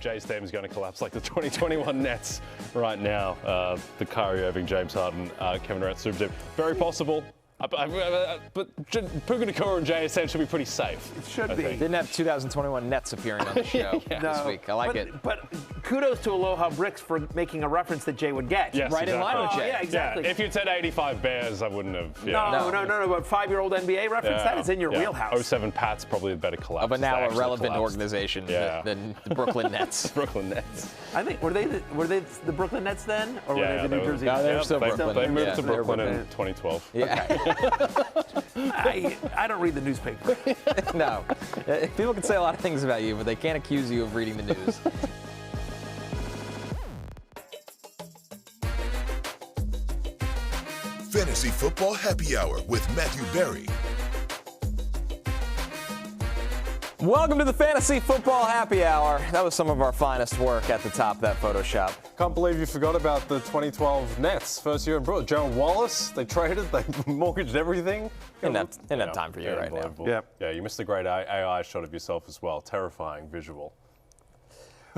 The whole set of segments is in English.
Jay's team is going to collapse like the 2021 Nets right now. The Kyrie Irving, James Harden, Kevin Durant super team. Very possible. But Puka Nacua and JSN should be pretty safe. It should be. Didn't have 2021 Nets appearing on the show this week. I like it. But kudos to Aloha Bricks for making a reference that Jay would get. Yes, right exactly. in line with Jay. Yeah, exactly. Yeah, if you'd said 85 Bears, I wouldn't have. No. But 5-year-old NBA reference, that is in your wheelhouse. 07 Pats, probably a better collapse. Of a now irrelevant organization than the Brooklyn Nets. Brooklyn Nets. I think, were they the Brooklyn Nets then? Or were they the New Jersey No, Nets? they were still Brooklyn. They moved to Brooklyn in 2012. Yeah. I don't read the newspaper. No. People can say a lot of things about you, but they can't accuse you of reading the news. Fantasy Football Happy Hour with Matthew Berry. Welcome to the Fantasy Football Happy Hour. That was some of our finest work at the top of that Photoshop. Can't believe you forgot about the 2012 Nets, first year in Brooklyn. Gerald Wallace, they traded, they mortgaged everything. Isn't that time for you right now? Yeah, you missed a great AI shot of yourself as well. Terrifying visual.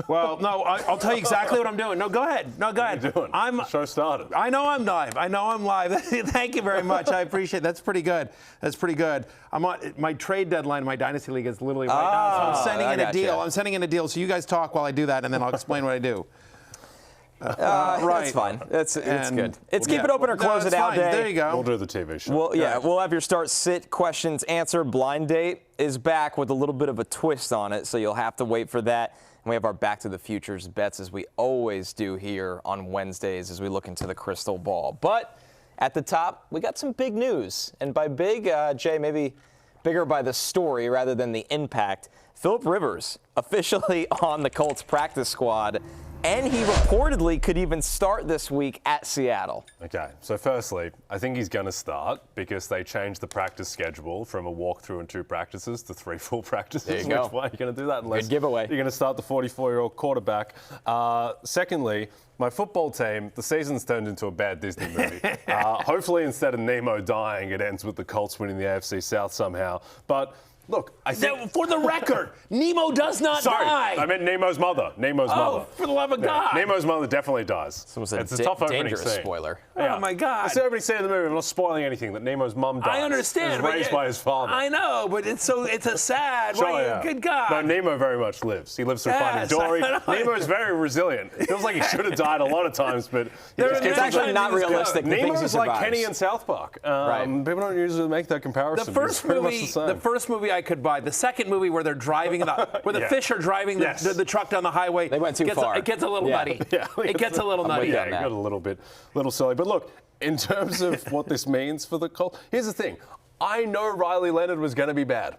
Well, no, I'll tell you exactly what I'm doing. No, go ahead. What are you doing? The show started. I know I'm live. Thank you very much. I appreciate it. That's pretty good. I'm on my trade deadline in my Dynasty League is literally right now. So I'm sending in a deal. I'm sending in a deal. So you guys talk while I do that, and then I'll explain what I do. Right. That's fine. It's good. It's keep it open or close it out day. There you go. We'll do the TV show. We'll have your start, sit, questions, answer. Blind date is back with a little bit of a twist on it, so you'll have to wait for that. And we have our Back to the Futures bets, as we always do here on Wednesdays as we look into the crystal ball. But at the top, we got some big news. And by big, Jay, maybe bigger by the story rather than the impact. Phillip Rivers officially on the Colts practice squad, and he reportedly could even start this week at Seattle. Okay, so firstly, I think he's going to start because they changed the practice schedule from a walkthrough and 2 practices to 3 full practices. There you go. Why are you going to do that unless Good giveaway. You're going to start the 44-year-old quarterback? Secondly, my football team, the season's turned into a bad Disney movie. Hopefully, instead of Nemo dying, it ends with the Colts winning the AFC South somehow. But look, I think... For the record, Nemo does not die. I meant Nemo's mother. Oh, for the love of God. Nemo's mother definitely dies. So it's a tough opening dangerous scene. spoiler. Oh, my God. It's the opening scene of the movie. I'm not spoiling anything, that Nemo's mum dies. I understand. He was raised by his father. I know, but it's a sad. Good God. No, Nemo very much lives. He lives through Finding Dory. Nemo's very resilient. It feels like he should have died a lot of times, but it's actually not realistic. Nemo's like Kenny in South Park. Right. People don't usually make that comparison. The first movie I could buy. The second movie where they're driving, where the fish are driving the truck down the highway. They went too far. It gets a little nutty. Yeah, it gets a little nutty. Yeah, it got a little silly. But look, in terms of what this means for the Colts, here's the thing. I know Riley Leonard was going to be bad.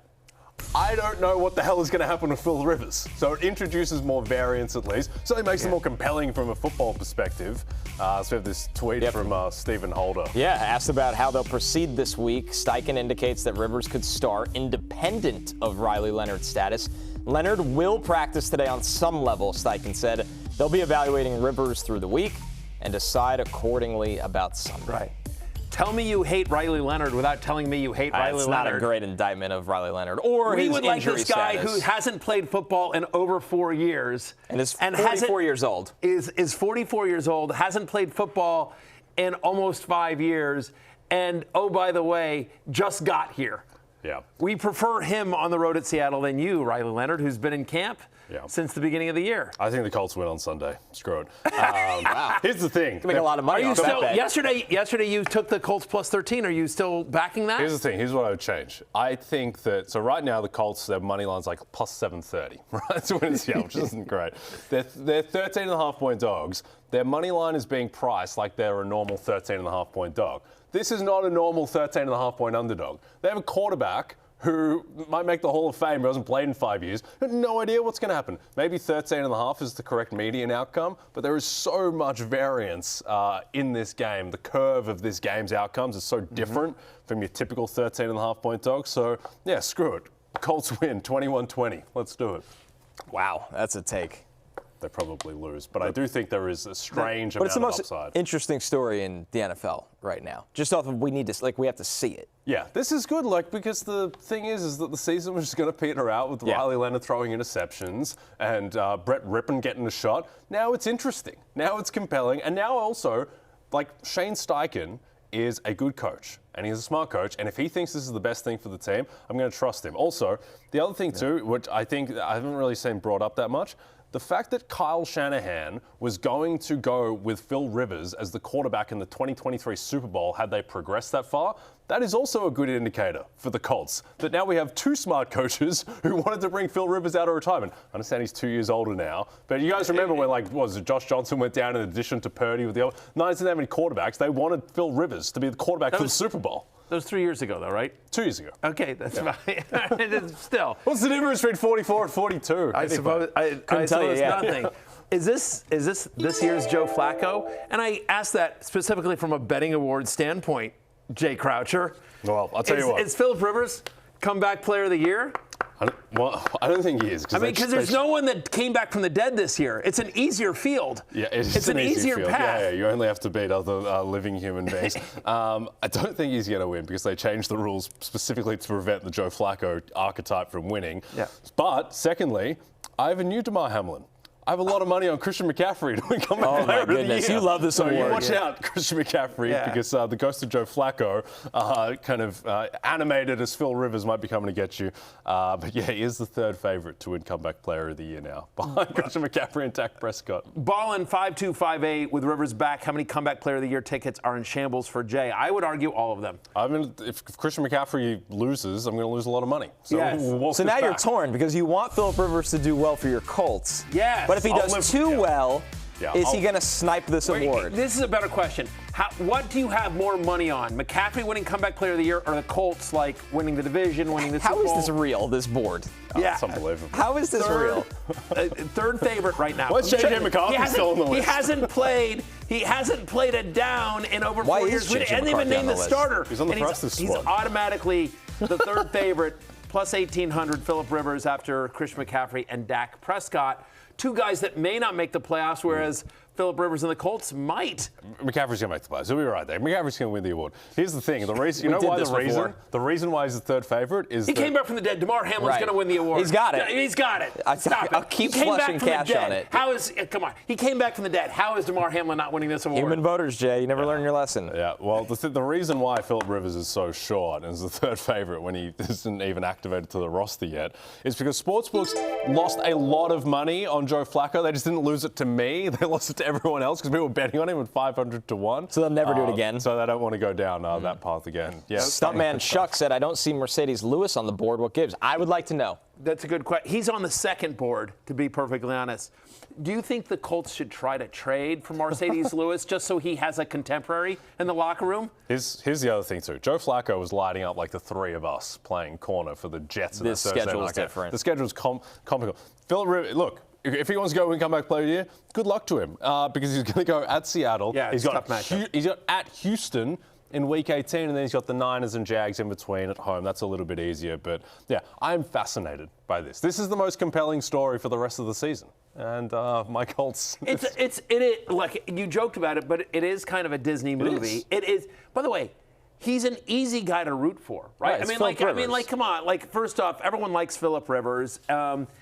I don't know what the hell is going to happen with Phil Rivers. So it introduces more variance at least. Certainly makes it more compelling from a football perspective. So we have this tweet from Stephen Holder. Yeah, asked about how they'll proceed this week. Steichen indicates that Rivers could start independent of Riley Leonard's status. Leonard will practice today on some level, Steichen said. They'll be evaluating Rivers through the week and decide accordingly about Sunday. Right. Tell me you hate Riley Leonard without telling me you hate Riley Leonard. It's not a great indictment of Riley Leonard or we his would like this guy status. who hasn't played football in over 4 years and is 44 years old. Is 44 years old, hasn't played football in almost 5 years, and oh, by the way, just got here. Yeah. We prefer him on the road at Seattle than you, Riley Leonard, who's been in camp since the beginning of the year. I think the Colts win on Sunday. Screw it. Wow. Here's the thing. You can make a lot of money off that bet. Yesterday you took the Colts plus 13. Are you still backing that? Here's the thing. Here's what I would change. I think that, so right now the Colts, their money line's like plus 730, right? To win in Seattle, which isn't great. They're 13.5-point dogs. Their money line is being priced like they're a normal 13.5-point dog. This is not a normal 13.5-point underdog. They have a quarterback who might make the Hall of Fame, who hasn't played in 5 years, no idea what's going to happen. Maybe 13.5 is the correct median outcome, but there is so much variance in this game. The curve of this game's outcomes is so different from your typical 13.5-point dog. So, yeah, screw it. Colts win 21-20. Let's do it. Wow, that's a take. they probably lose. But I do think there is a strange but amount of upside. But it's the most interesting story in the NFL right now. Just off of we have to see it. Yeah, this is good, because the thing is that the season was just going to peter out with Riley Leonard throwing interceptions and Brett Rippon getting a shot. Now it's interesting. Now it's compelling. And now also, Shane Steichen is a good coach, and he's a smart coach, and if he thinks this is the best thing for the team, I'm going to trust him. Also, the other thing too, which I think I haven't really seen brought up that much, the fact that Kyle Shanahan was going to go with Phil Rivers as the quarterback in the 2023 Super Bowl had they progressed that far, that is also a good indicator for the Colts. That now we have two smart coaches who wanted to bring Phil Rivers out of retirement. I understand he's 2 years older now, but you guys remember when Josh Johnson went down in addition to Purdy with the other? Niners didn't have any quarterbacks. They wanted Phil Rivers to be the quarterback for the Super Bowl. That was 3 years ago, though, right? 2 years ago. Okay, that's fine. Still. What's the difference between 44 and 42? I suppose nothing. Is this year's Joe Flacco? And I asked that specifically from a betting award standpoint, Jay Croucher. Well, I'll tell you what. Is Philip Rivers comeback player of the year? I don't think he is. Because there's no one that came back from the dead this year. It's an easier field. Yeah, it's an easier path. Yeah, you only have to beat other living human beings. I don't think he's going to win because they changed the rules specifically to prevent the Joe Flacco archetype from winning. Yeah. But secondly, I have a new Damar Hamlin. I have a lot of money on Christian McCaffrey to become a player of the year. You love this award. So you watch out, Christian McCaffrey, because the ghost of Joe Flacco, animated as Phil Rivers, might be coming to get you. But yeah, he is the third favorite to win comeback player of the year now, behind Christian McCaffrey and Dak Prescott. Ballin 5-2-5-8 with Rivers back. How many comeback player of the year tickets are in shambles for Jay? I would argue all of them. I mean, if Christian McCaffrey loses, I'm going to lose a lot of money. So, yes. So now you're torn because you want Philip Rivers to do well for your Colts. Yes. But if he does too well, is he going to snipe this award? This is a better question. What do you have more money on? McCaffrey winning comeback player of the year or the Colts winning the division, winning the Super Bowl? How is this real, this board? It's unbelievable. How is this real? Third favorite right now. What's J.J. McCarthy still on the list? He hasn't played a down in over 4 years. We didn't even name the starter. He's on the practice squad. He's automatically the third favorite, plus 1,800, Philip Rivers after Christian McCaffrey and Dak Prescott. Two guys that may not make the playoffs, whereas Philip Rivers and the Colts might. McCaffrey's going to make the playoffs. He'll be right there. McCaffrey's going to win the award. Here's the thing. The reason why he's the third favorite is he came back from the dead. Damar Hamlin's going to win the award. He's got it. He's got it. Stop I'll it. keep flushing cash on it. Come on. He came back from the dead. How is Damar Hamlin not winning this award? Human voters, Jay. You never learn your lesson. Yeah. Well, the reason why Philip Rivers is so short and is the third favorite when he isn't even activated to the roster yet is because sportsbooks lost a lot of money on Joe Flacco. They just didn't lose it to me. They lost it to everyone else because people were betting on him at 500 to 1. So they'll never do it again. So they don't want to go down that path again. Yeah. Stuntman Chuck said, I don't see Mercedes Lewis on the board. What gives? I would like to know. That's a good question. He's on the second board, to be perfectly honest. Do you think the Colts should try to trade for Mercedes Lewis just so he has a contemporary in the locker room? Here's the other thing, too. Joe Flacco was lighting up like the three of us playing corner for the Jets. This schedule is different. The schedule's comical. Philip Rivers, look, if he wants to go win comeback player of the year, good luck to him because he's going to go at Seattle. Yeah, he's got at Houston in Week 18, and then he's got the Niners and Jags in between at home. That's a little bit easier. But, yeah, I'm fascinated by this. This is the most compelling story for the rest of the season. And my Colts. It is, look, you joked about it, but it is kind of a Disney movie. It is. By the way, he's an easy guy to root for, right? Come on. First off, everyone likes Philip Rivers.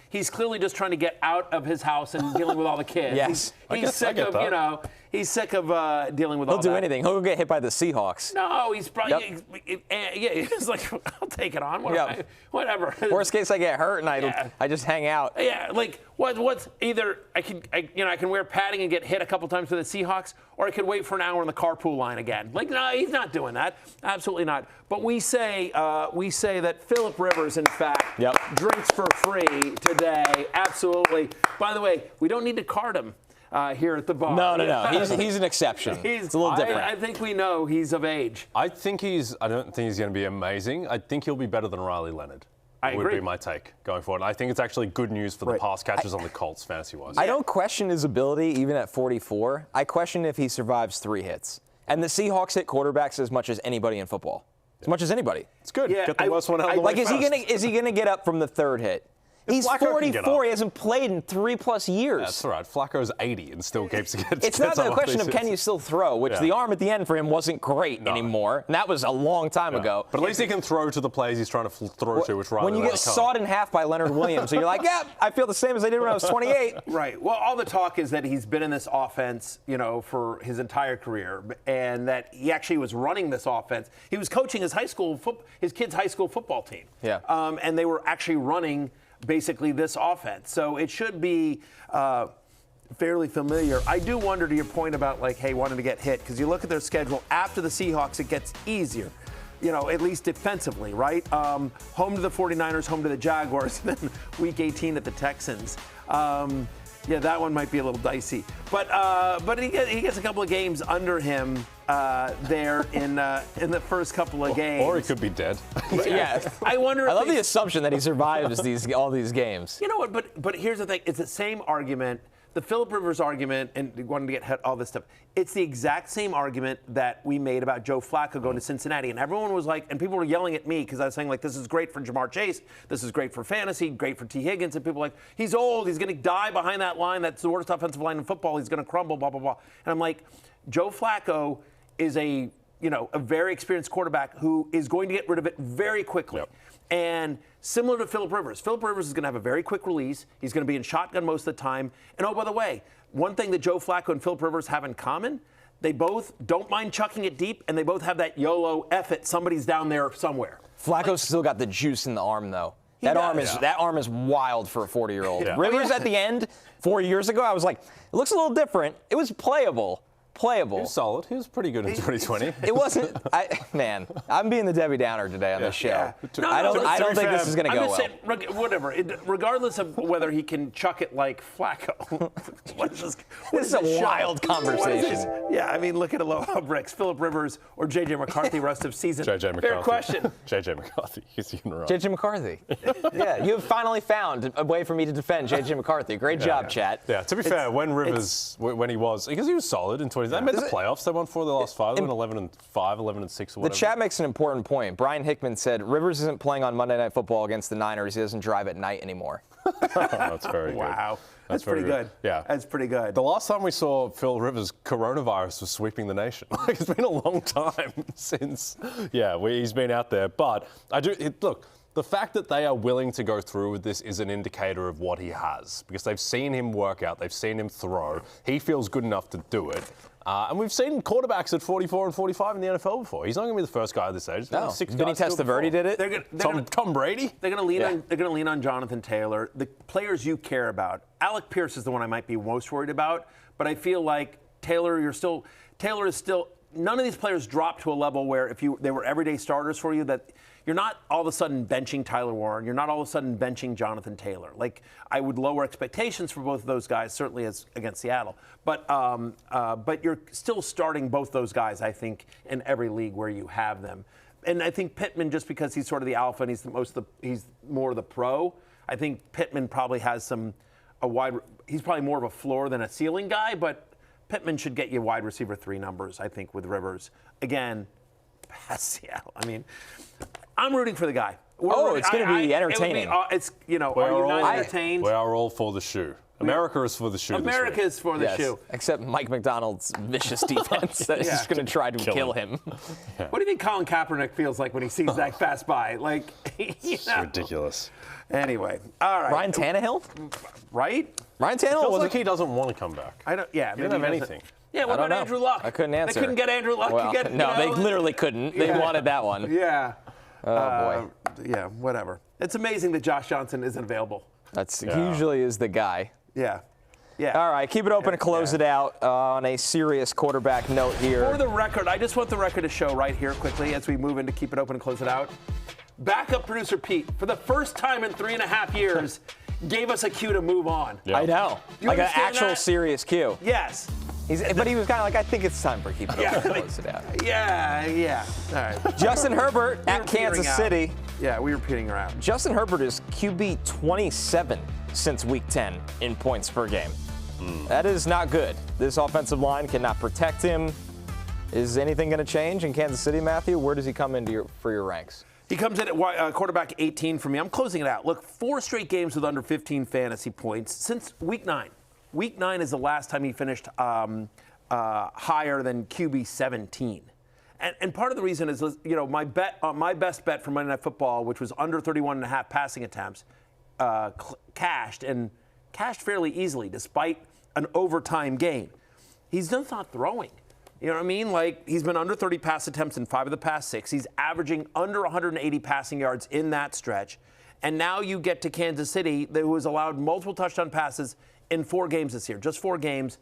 He's clearly just trying to get out of his house and dealing with all the kids. Yes. He's sick of, he's sick of dealing with all that. He'll do anything. He'll get hit by the Seahawks. No, he's probably, he's like, I'll take it on. Whatever. Worst case, I get hurt and I just hang out. Yeah, what's either I can wear padding and get hit a couple times with the Seahawks, or I could wait for an hour in the carpool line again. No, he's not doing that. Absolutely not. But we say that Philip Rivers, in fact, drinks for free today. Absolutely. By the way, we don't need to card him here at the bar. No. He's an exception. It's a little different. I think we know he's of age. I don't think he's going to be amazing. I think he'll be better than Riley Leonard. I agree. Would be my take going forward. I think it's actually good news for the pass catchers on the Colts, fantasy-wise. I don't question his ability, even at 44. I question if he survives 3 hits. And the Seahawks hit quarterbacks as much as anybody in football. As much as anybody. It's good. Yeah, Get the worst one out of the way is he gonna get up from the third hit? He's Flacco can get 44. up. He hasn't played in 3+ years. That's all right. Flacco's 80 and still keeps against. It's not the question of can you still throw, which the arm at the end for him wasn't great anymore. And that was a long time ago. But at least he can throw to the plays he's trying to throw to, which Riley when you get sawed in half by Leonard Williams, so you're like, yeah, I feel the same as I did when I was 28. Right. Well, all the talk is that he's been in this offense, for his entire career, and that he actually was running this offense. He was coaching his kids' high school football team. Yeah. And they were actually running basically this offense. So it should be fairly familiar. I do wonder, to your point about wanting to get hit, because you look at their schedule after the Seahawks, it gets easier. At least defensively, right? Home to the 49ers, home to the Jaguars, and then week 18 at the Texans. That one might be a little dicey. But he gets a couple of games under him there in the first couple of games. Or he could be dead. Yeah. I wonder. I love the assumption that he survives all these games. You know what? But here's the thing. It's the same argument. The Phillip Rivers argument and wanting to get hit, all this stuff. It's the exact same argument that we made about Joe Flacco going to Cincinnati. And everyone was like, and people were yelling at me because I was saying, this is great for Jamar Chase. This is great for fantasy, great for T. Higgins. And people were like, he's old. He's going to die behind that line. That's the worst offensive line in football. He's going to crumble, blah, blah, blah. And I'm like, Joe Flacco is a very experienced quarterback who is going to get rid of it very quickly. Yep. And similar to Phillip Rivers is going to have a very quick release. He's going to be in shotgun most of the time. And oh, by the way, one thing that Joe Flacco and Phillip Rivers have in common, they both don't mind chucking it deep, and they both have that YOLO F it, somebody's down there somewhere. Flacco's still got the juice in the arm, though. That arm is wild for a 40-year-old. Yeah. Rivers at the end 4 years ago, I was like, it looks a little different. It was playable. He was solid. He was pretty good in 2020. It wasn't. I'm being the Debbie Downer today on this show. Yeah. I don't think this is going to go well. Saying, whatever. Regardless of whether he can chuck it like Flacco. This is a wild conversation. Yeah, look at Aloha Bricks, Phillip Rivers, or J.J. McCarthy rest of season. J.J. McCarthy. Fair question. J.J. McCarthy. He's right. J.J. McCarthy. Yeah, you have finally found a way for me to defend J.J. McCarthy. Great job, chat. Yeah, to be fair, when Rivers, because he was solid in 2020, they made the playoffs. They won 4 of the last 5. They went 11-5, 11-6, or whatever. The chat makes an important point. Brian Hickman said Rivers isn't playing on Monday Night Football against the Niners. He doesn't drive at night anymore. That's very good. Wow. That's very pretty good. Yeah. That's pretty good. The last time we saw Phil Rivers, coronavirus was sweeping the nation. It's been a long time since, he's been out there. But look, the fact that they are willing to go through with this is an indicator of what he has, because they've seen him work out, they've seen him throw. He feels good enough to do it. And we've seen quarterbacks at 44 and 45 in the NFL before. He's not going to be the first guy at this age. No. Vinny Testaverde did it. Tom Brady. They're going to lean on Jonathan Taylor. The players you care about. Alec Pierce is the one I might be most worried about. But I feel like Taylor is still. None of these players drop to a level where if they were everyday starters for you, that you're not all of a sudden benching Tyler Warren. You're not all of a sudden benching Jonathan Taylor. I would lower expectations for both of those guys, certainly as against Seattle. But you're still starting both those guys, I think, in every league where you have them. And I think Pittman, just because he's sort of the alpha and he's more the pro, I think Pittman probably has he's probably more of a floor than a ceiling guy, but Pittman should get you wide receiver 3 numbers, I think, with Rivers. Again, past Seattle. I'm rooting for the guy. It's going to be entertaining. Are you not entertained? We are all for the shoe. America is for the shoe. America is for the shoe. Except Mike McDonald's vicious defense that is just going to try to kill him. Yeah. What do you think Colin Kaepernick feels like when he sees that pass by? It's ridiculous. Anyway, all right. Ryan Tannehill? Right? Ryan Tannehill feels like he doesn't want to come back. He doesn't have anything. Yeah, what about Andrew Luck? I couldn't answer. They couldn't get Andrew Luck. Well, they literally couldn't. They wanted that one. Yeah. Oh, boy. Yeah, whatever. It's amazing that Josh Johnson isn't available. He usually is the guy. Yeah. Yeah. All right, keep it open and close it out on a serious quarterback note here. For the record, I just want the record to show right here quickly as we move into keep it open and close it out. Backup producer Pete, for the first time in 3.5 years, gave us a cue to move on. Yeah. I know. Like an actual serious cue. Yes. But he was kind of like, I think it's time for keep it open and close it out. Yeah. All right. Justin Herbert at Kansas City. Yeah, we were peeling around. Justin Herbert is QB 27 since week 10 in points per game. That is not good. This offensive line cannot protect him. Is anything going to change in Kansas City, Matthew? Where does he come into for your ranks? He comes in at quarterback 18 for me. I'm closing it out. Look, 4 straight games with under 15 fantasy points since week 9. Week 9 is the last time he finished higher than QB 17. And part of the reason is, my best bet for Monday Night Football, which was under 31.5 passing attempts, cashed fairly easily despite an overtime game. He's just not throwing. You know what I mean? Like, he's been under 30 pass attempts in 5 of the past 6. He's averaging under 180 passing yards in that stretch. And now you get to Kansas City, who has allowed multiple touchdown passes in 4 games this year. Just 4 games.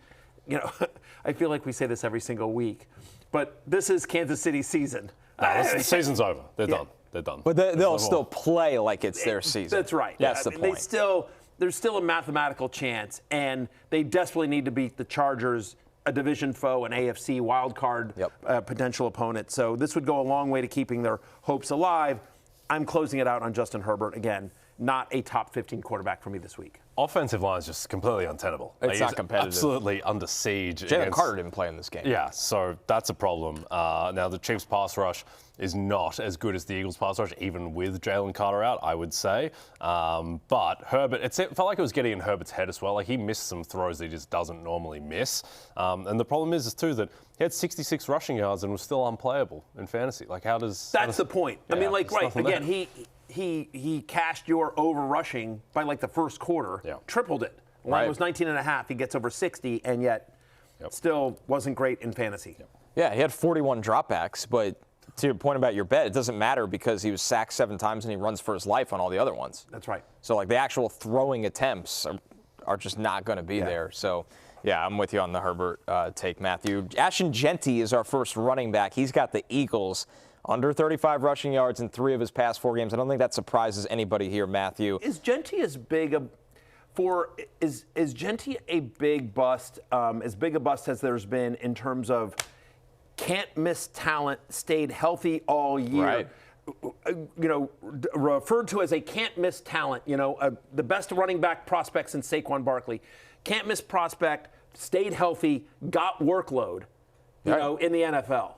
I feel like we say this every single week. But this is Kansas City's season. No, the season's over. They're done. They're done. But they'll still play like it's their season. That's right. That's the point. There's still a mathematical chance, and they desperately need to beat the Chargers, a division foe, an AFC wildcard potential opponent. So this would go a long way to keeping their hopes alive. I'm closing it out on Justin Herbert. Again, not a top 15 quarterback for me this week. Offensive line is just completely untenable. It's not competitive. Absolutely under siege. Jalen Carter didn't play in this game. Yeah, so that's a problem. Now, the Chiefs' pass rush is not as good as the Eagles' pass rush, even with Jalen Carter out, I would say. But Herbert, it felt like it was getting in Herbert's head as well. Like, he missed some throws that he just doesn't normally miss. And the problem is too, that he had 66 rushing yards and was still unplayable in fantasy. Like, That's the point. Yeah, I mean, like, right, again, there. he cashed your over rushing by like the first quarter, tripled it. Line was 19.5. He gets over 60, and yet still wasn't great in fantasy. Yeah, he had 41 dropbacks, but to your point about your bet, it doesn't matter because he was sacked 7 times and he runs for his life on all the other ones. That's right. So, like, the actual throwing attempts are just not going to be there. So, yeah, I'm with you on the Herbert take, Matthew. Ashton Jeanty is our first running back. He's got the Eagles under 35 rushing yards in 3 of his past 4 games. I don't think that surprises anybody here, Matthew. Is Jeanty as big a Jeanty a big bust, as big a bust as there's been in terms of can't miss talent, stayed healthy all year? Right. Referred to as a can't miss talent, the best running back prospects in Saquon Barkley. Can't miss prospect, stayed healthy, got workload, in the NFL.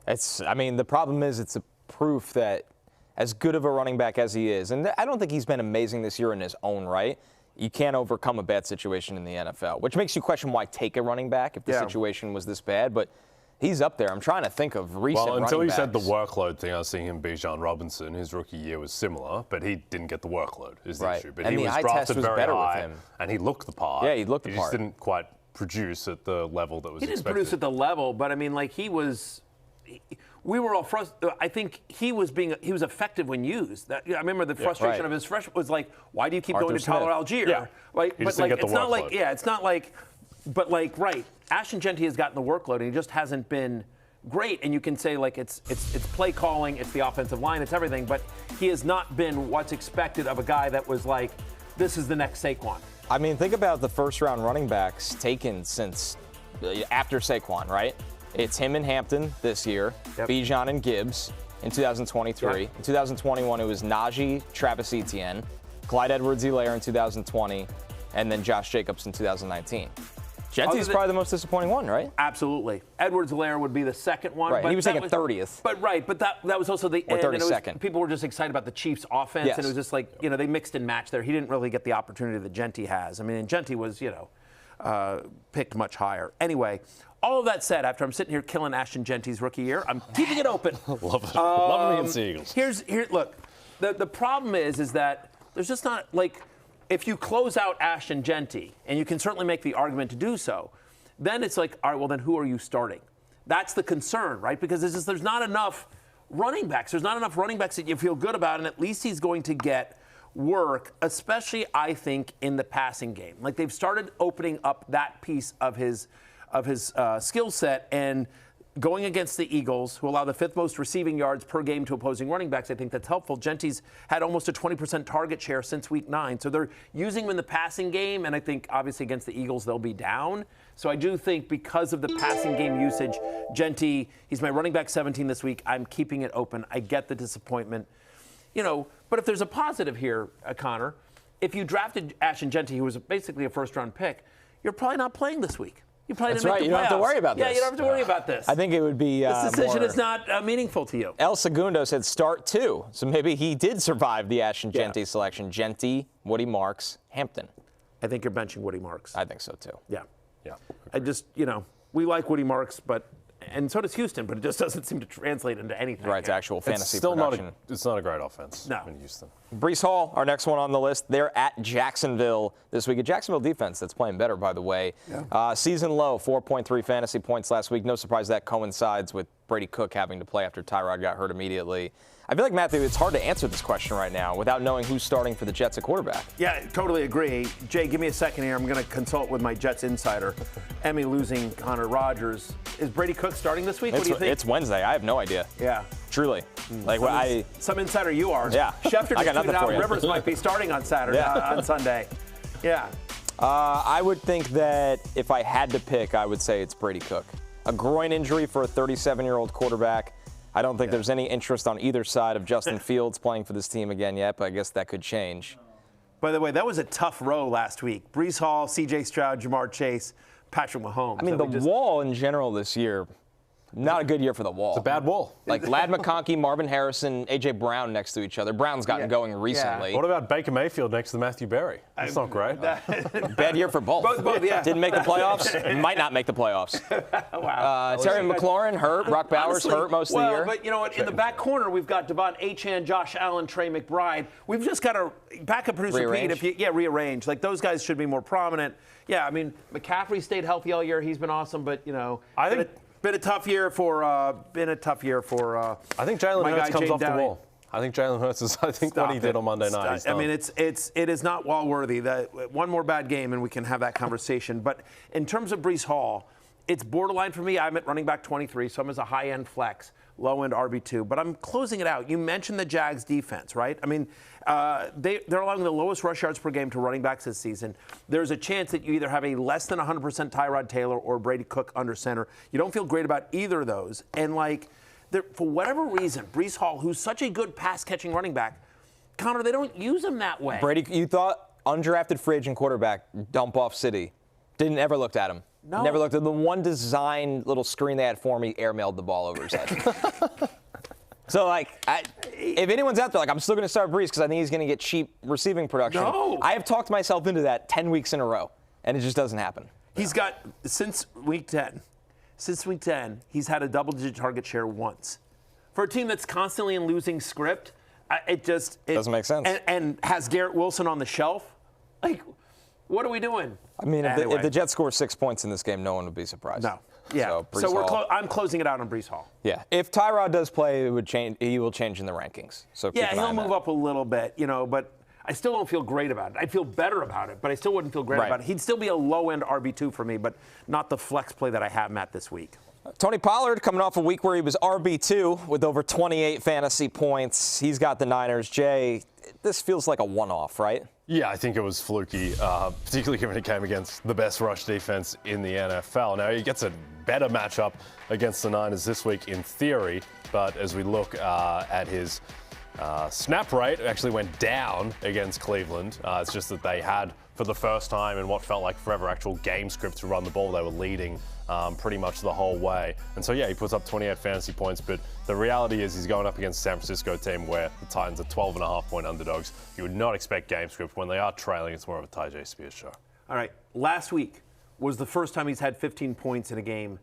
The problem is it's a proof that as good of a running back as he is, and I don't think he's been amazing this year in his own right, you can't overcome a bad situation in the NFL, which makes you question why take a running back if the situation was this bad, but he's up there. I'm trying to think of recent running backs. Well, until you said the workload thing, I was seeing him Bijan Robinson. His rookie year was similar, but he didn't get the workload, is the issue. But and he the was eye drafted test was very better high, with him. and he looked the part. Yeah, he looked the part. He just didn't quite produce at the level that was expected. He didn't produce at the level, but I mean, like, we were all frustrated. I think he was effective when used. I remember the frustration of his freshman was like, why do you keep going to Tyler Algier? Yeah. Right. Ashton Jeanty has gotten the workload and he just hasn't been great. And you can say like it's play calling, it's the offensive line, it's everything, but he has not been what's expected of a guy that was like, this is the next Saquon. I mean, think about the first round running backs taken since after Saquon, right? It's him and Hampton this year, Bijan and Gibbs in 2023. In 2021, it was Najee, Travis Etienne, Clyde Edwards-Helaire in 2020, and then Josh Jacobs in 2019. Jeanty's probably the most disappointing one, right? Absolutely. Edwards-Helaire would be the second one. Right, but he was taken 30th. But that was also the or end. 32nd. People were just excited about the Chiefs' offense, and it was just like, they mixed and matched there. He didn't really get the opportunity that Jeanty has. I mean, and Jeanty was, picked much higher. Anyway, all of that said, after I'm sitting here killing Ashton Jeanty's rookie year, I'm keeping it open. Love it. Love him against the Eagles. Look, the problem is that there's just not, like, if you close out Ashton Jeanty, and you can certainly make the argument to do so, then it's like, all right, well, then who are you starting? That's the concern, right? Because there's not enough running backs. There's not enough running backs that you feel good about, and at least he's going to get work, especially, I think, in the passing game. Like, they've started opening up that piece of his skill set, and going against the Eagles, who allow the 5th most receiving yards per game to opposing running backs, I think that's helpful. Jeanty's had almost a 20% target share since week 9. So they're using him in the passing game, and I think, obviously, against the Eagles, they'll be down. So I do think because of the passing game usage, Jeanty, he's my running back 17 this week. I'm keeping it open. I get the disappointment. But if there's a positive here, Connor, if you drafted Ashton Jeanty, who was basically a first-round pick, you're probably not playing this week. You probably That's didn't right. make the You don't have to playoffs. worry about this. Yeah, you don't have to worry about this. I think it would be this decision more... is not meaningful to you. El Segundo said start 2, so maybe he did survive the Ashton Jeanty selection. Jeanty, Woody Marks, Hampton. I think you're benching Woody Marks. I think so too. Yeah. Yeah. I just, we like Woody Marks, and so does Houston, but it just doesn't seem to translate into anything. Right, to actual fantasy Still production. it's not a great offense in Houston. Breece Hall, our next one on the list. They're at Jacksonville this week. A Jacksonville defense that's playing better, by the way. Yeah. Season low, 4.3 fantasy points last week. No surprise that coincides with Brady Cook having to play after Tyrod got hurt immediately. I feel like, Matthew, it's hard to answer this question right now without knowing who's starting for the Jets at quarterback. Yeah, totally agree. Jay, give me a second here. I'm going to consult with my Jets insider. Emmy losing Connor Rodgers. Is Brady Cook starting this week? What do you think? It's Wednesday. I have no idea. Yeah. Truly. Some insider you are. Yeah. Schefter I got just nothing tweeted out for you. Rivers might be starting on Saturday, on Sunday. Yeah. I would think that if I had to pick, I would say it's Brady Cook. A groin injury for a 37-year-old quarterback. I don't think there's any interest on either side of Justin Fields playing for this team again yet, but I guess that could change. By the way, that was a tough row last week. Breece Hall, C.J. Stroud, Jamar Chase, Patrick Mahomes. I mean, the wall in general this year, not a good year for the wall. It's a bad wall. Like Ladd McConkey, Marvin Harrison, A.J. Brown next to each other. Brown's gotten going recently. What about Baker Mayfield next to Matthew Berry? That's not great. Bad year for both. Both, yeah. Didn't make the playoffs. Might not make the playoffs. Wow. Terry McLaurin hurt. Brock Bowers hurt most of the year. But you know what? In the back corner, we've got Devon Achane, Josh Allen, Trey McBride. We've just got to backup producer Pete. Rearrange. Like those guys should be more prominent. Yeah, I mean, McCaffrey stayed healthy all year. He's been awesome, but I think been a tough year for. I think Jalen Hurts comes off the wall. I think Jalen Hurts is. I think what he did on Monday night. I mean, it is not wall worthy. That one more bad game and we can have that conversation. But in terms of Breece Hall, it's borderline for me. I'm at running back 23, so I'm as a high end flex, low end RB2. But I'm closing it out. You mentioned the Jags defense, right? I mean, they're allowing the lowest rush yards per game to running backs this season. There's a chance that you either have a less than 100% Tyrod Taylor or Brady Cook under center. You don't feel great about either of those. And for whatever reason, Breece Hall, who's such a good pass-catching running back, Connor, they don't use him that way. Brady, you thought undrafted free agent quarterback, dump off City. Didn't ever looked at him. No. Never looked at the one design little screen they had for me, airmailed the ball over his head. So, if anyone's out there, I'm still going to start Breece because I think he's going to get cheap receiving production. No. I have talked myself into that 10 weeks in a row, and it just doesn't happen. He's got, since week 10, he's had a double-digit target share once. For a team that's constantly in losing script, it doesn't make sense. And has Garrett Wilson on the shelf. What are we doing? I mean, anyway. if the Jets score 6 points in this game, no one would be surprised. No. Yeah. So I'm closing it out on Breece Hall. Yeah. If Tyrod does play, it would change. He will change in the rankings. So keep an eye on he'll move up a little bit, but I still don't feel great about it. I'd feel better about it, but I still wouldn't feel great about it. He'd still be a low-end RB2 for me, but not the flex play that I have Matt this week. Tony Pollard coming off a week where he was RB2 with over 28 fantasy points. He's got the Niners. Jay, this feels like a one-off, right? Yeah, I think it was fluky, particularly given it came against the best rush defense in the NFL. Now, he gets a better matchup against the Niners this week in theory, but as we look at his snap rate, it actually went down against Cleveland. It's just that they had, for the first time in what felt like forever, actual game script to run the ball. They were leading pretty much the whole way. And so, yeah, he puts up 28 fantasy points, but the reality is he's going up against a San Francisco team where the Titans are 12.5-point underdogs. You would not expect game script. When they are trailing, it's more of a Tajay Spears show. All right, last week was the first time he's had 15 points in a game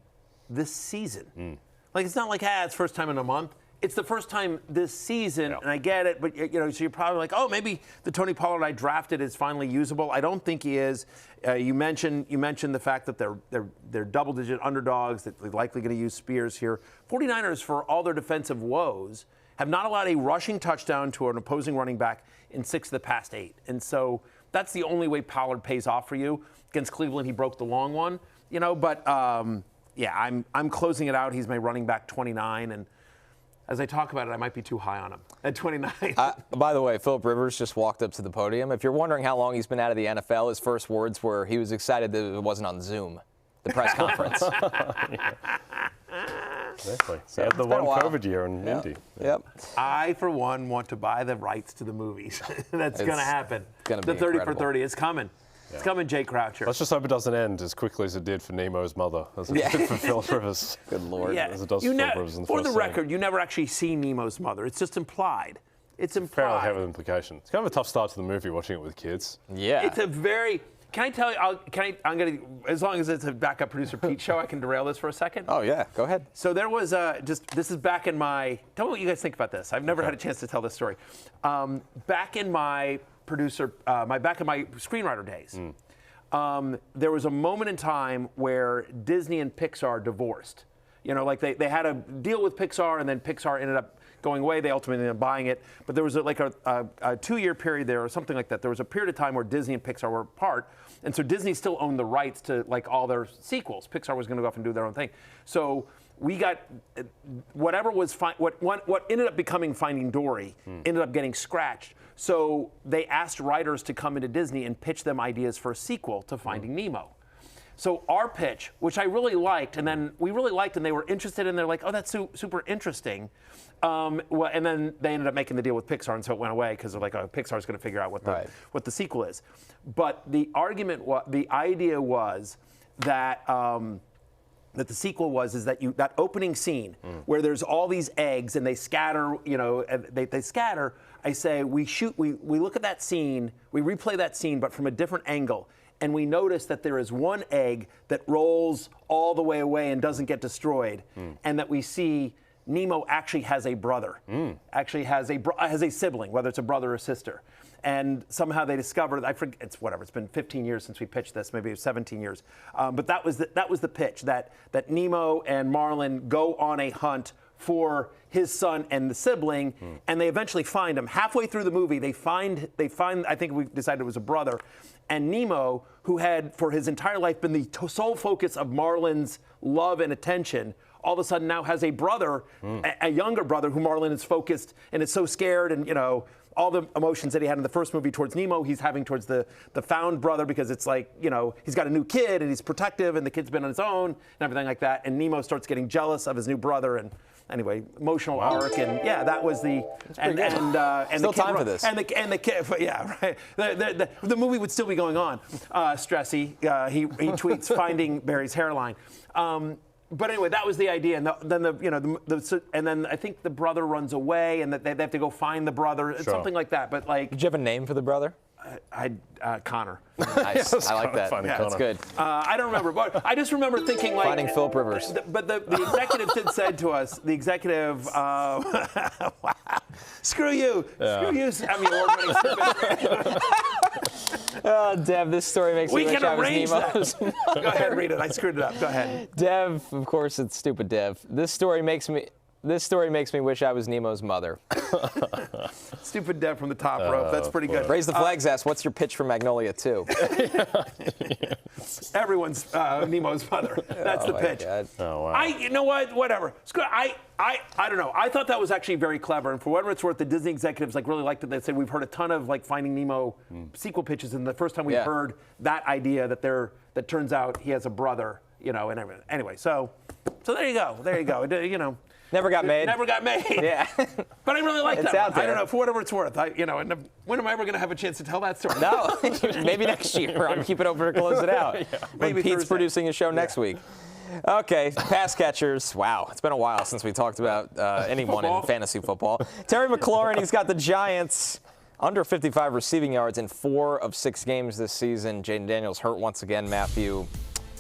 this season. It's not like, it's first time in a month. It's the first time this season, and I get it, but so you're probably like, oh, maybe the Tony Pollard I drafted is finally usable. I don't think he is. You mentioned the fact that they're double-digit underdogs, that they're likely going to use Spears here. 49ers, for all their defensive woes, have not allowed a rushing touchdown to an opposing running back in 6 of the past 8. And so that's the only way Pollard pays off for you. Against Cleveland, he broke the long one, but I'm closing it out. He's my running back 29, and as I talk about it, I might be too high on him at 29. By the way, Philip Rivers just walked up to the podium. If you're wondering how long he's been out of the NFL, his first words were he was excited that it wasn't on Zoom, the press conference. Exactly. So the one COVID year in Indy. Yep. I, for one, want to buy the rights to the movies. That's going to happen. Gonna the be 30 incredible. for 30 is coming. It's coming, Jay Croucher. Let's just hope it doesn't end as quickly as it did for Nemo's mother, as it did for Phil Rivers. Good Lord. Yeah. As it does for Phil Rivers in the For first the scene. record, you never actually see Nemo's mother. It's just implied. It's implied. Fairly heavy implication. It's kind of a tough start to the movie watching it with kids. Yeah. It's a very. Can I tell you? I'm gonna. As long as it's a backup producer Pete show, I can derail this for a second. Oh yeah, go ahead. So there was this is back in my. Tell me what you guys think about this. I've never had a chance to tell this story. Back in my screenwriter days, there was a moment in time where Disney and Pixar divorced. You know, like they had a deal with Pixar, and then Pixar ended up going away. They ultimately ended up buying it. But there was a 2-year period there or something like that. There was a period of time where Disney and Pixar were apart. And so Disney still owned the rights to like all their sequels. Pixar was going to go off and do their own thing. So we got whatever was what ended up becoming Finding Dory ended up getting scratched. So they asked writers to come into Disney and pitch them ideas for a sequel to Finding Nemo. So our pitch, which I really liked, and then we really liked, and they were interested, and they're like, "Oh, that's super interesting." And then they ended up making the deal with Pixar, and so it went away because they're like, "Oh, Pixar's going to figure out what the sequel is." But the idea was that that the sequel is that that opening scene where there's all these eggs and they scatter, they scatter. I say we look at that scene, we replay that scene, but from a different angle. And we notice that there is one egg that rolls all the way away and doesn't get destroyed, and that we see Nemo actually has a brother, actually has a sibling, whether it's a brother or sister. And somehow they discovered, I forget, it's been 15 years since we pitched this, maybe 17 years. But that was the pitch, that Nemo and Marlin go on a hunt for his son and the sibling, and they eventually find him. Halfway through the movie, they find, I think we decided it was a brother, and Nemo, who had for his entire life been the sole focus of Marlin's love and attention, all of a sudden now has a brother, a younger brother who Marlin is focused and is so scared, and all the emotions that he had in the first movie towards Nemo, he's having towards the found brother, because it's like, he's got a new kid and he's protective and the kid's been on his own and everything like that. And Nemo starts getting jealous of his new brother, and anyway, emotional arc, and yeah, that was the and still the kid, time for this. And the kid, yeah, right. The movie would still be going on. Stressy, he tweets finding Barry's hairline. But anyway, that was the idea, and then I think the brother runs away, and that they have to go find the brother, something like that. But like, did you have a name for the brother? Connor. Nice. I like that. Yeah, that's good. I don't remember, but I just remember thinking like Finding Philip Rivers. But the executives had said to us, screw you, Emmy Award-winning. Oh, Dev, this story makes me wish I was Nemo's. Go ahead, read it. I screwed it up. Go ahead. Dev, of course, it's stupid, Dev. This story makes me wish I was Nemo's mother. Stupid Dev from the top rope. That's pretty good. Raise the Flags asks, what's your pitch for Magnolia 2? Everyone's Nemo's mother. That's the pitch. God. Oh, wow. You know what? Whatever. I don't know. I thought that was actually very clever, and for whatever it's worth, the Disney executives really liked it. They said we've heard a ton of Finding Nemo sequel pitches, and the first time we heard that idea that turns out he has a brother, and everything. Anyway, so there you go. There you go. Never got made. Never got made. Yeah. But I really like It's that out one. there. I don't know, for whatever it's worth. And when am I ever going to have a chance to tell that story? No, maybe next year. I'll keep it over to close it out. When Maybe Pete's Thursday. producing a show next week. Okay, pass catchers. Wow, it's been a while since we talked about anyone in fantasy football. Terry McLaurin, he's got the Giants under 55 receiving yards in 4 of 6 games this season. Jaden Daniels hurt once again, Matthew.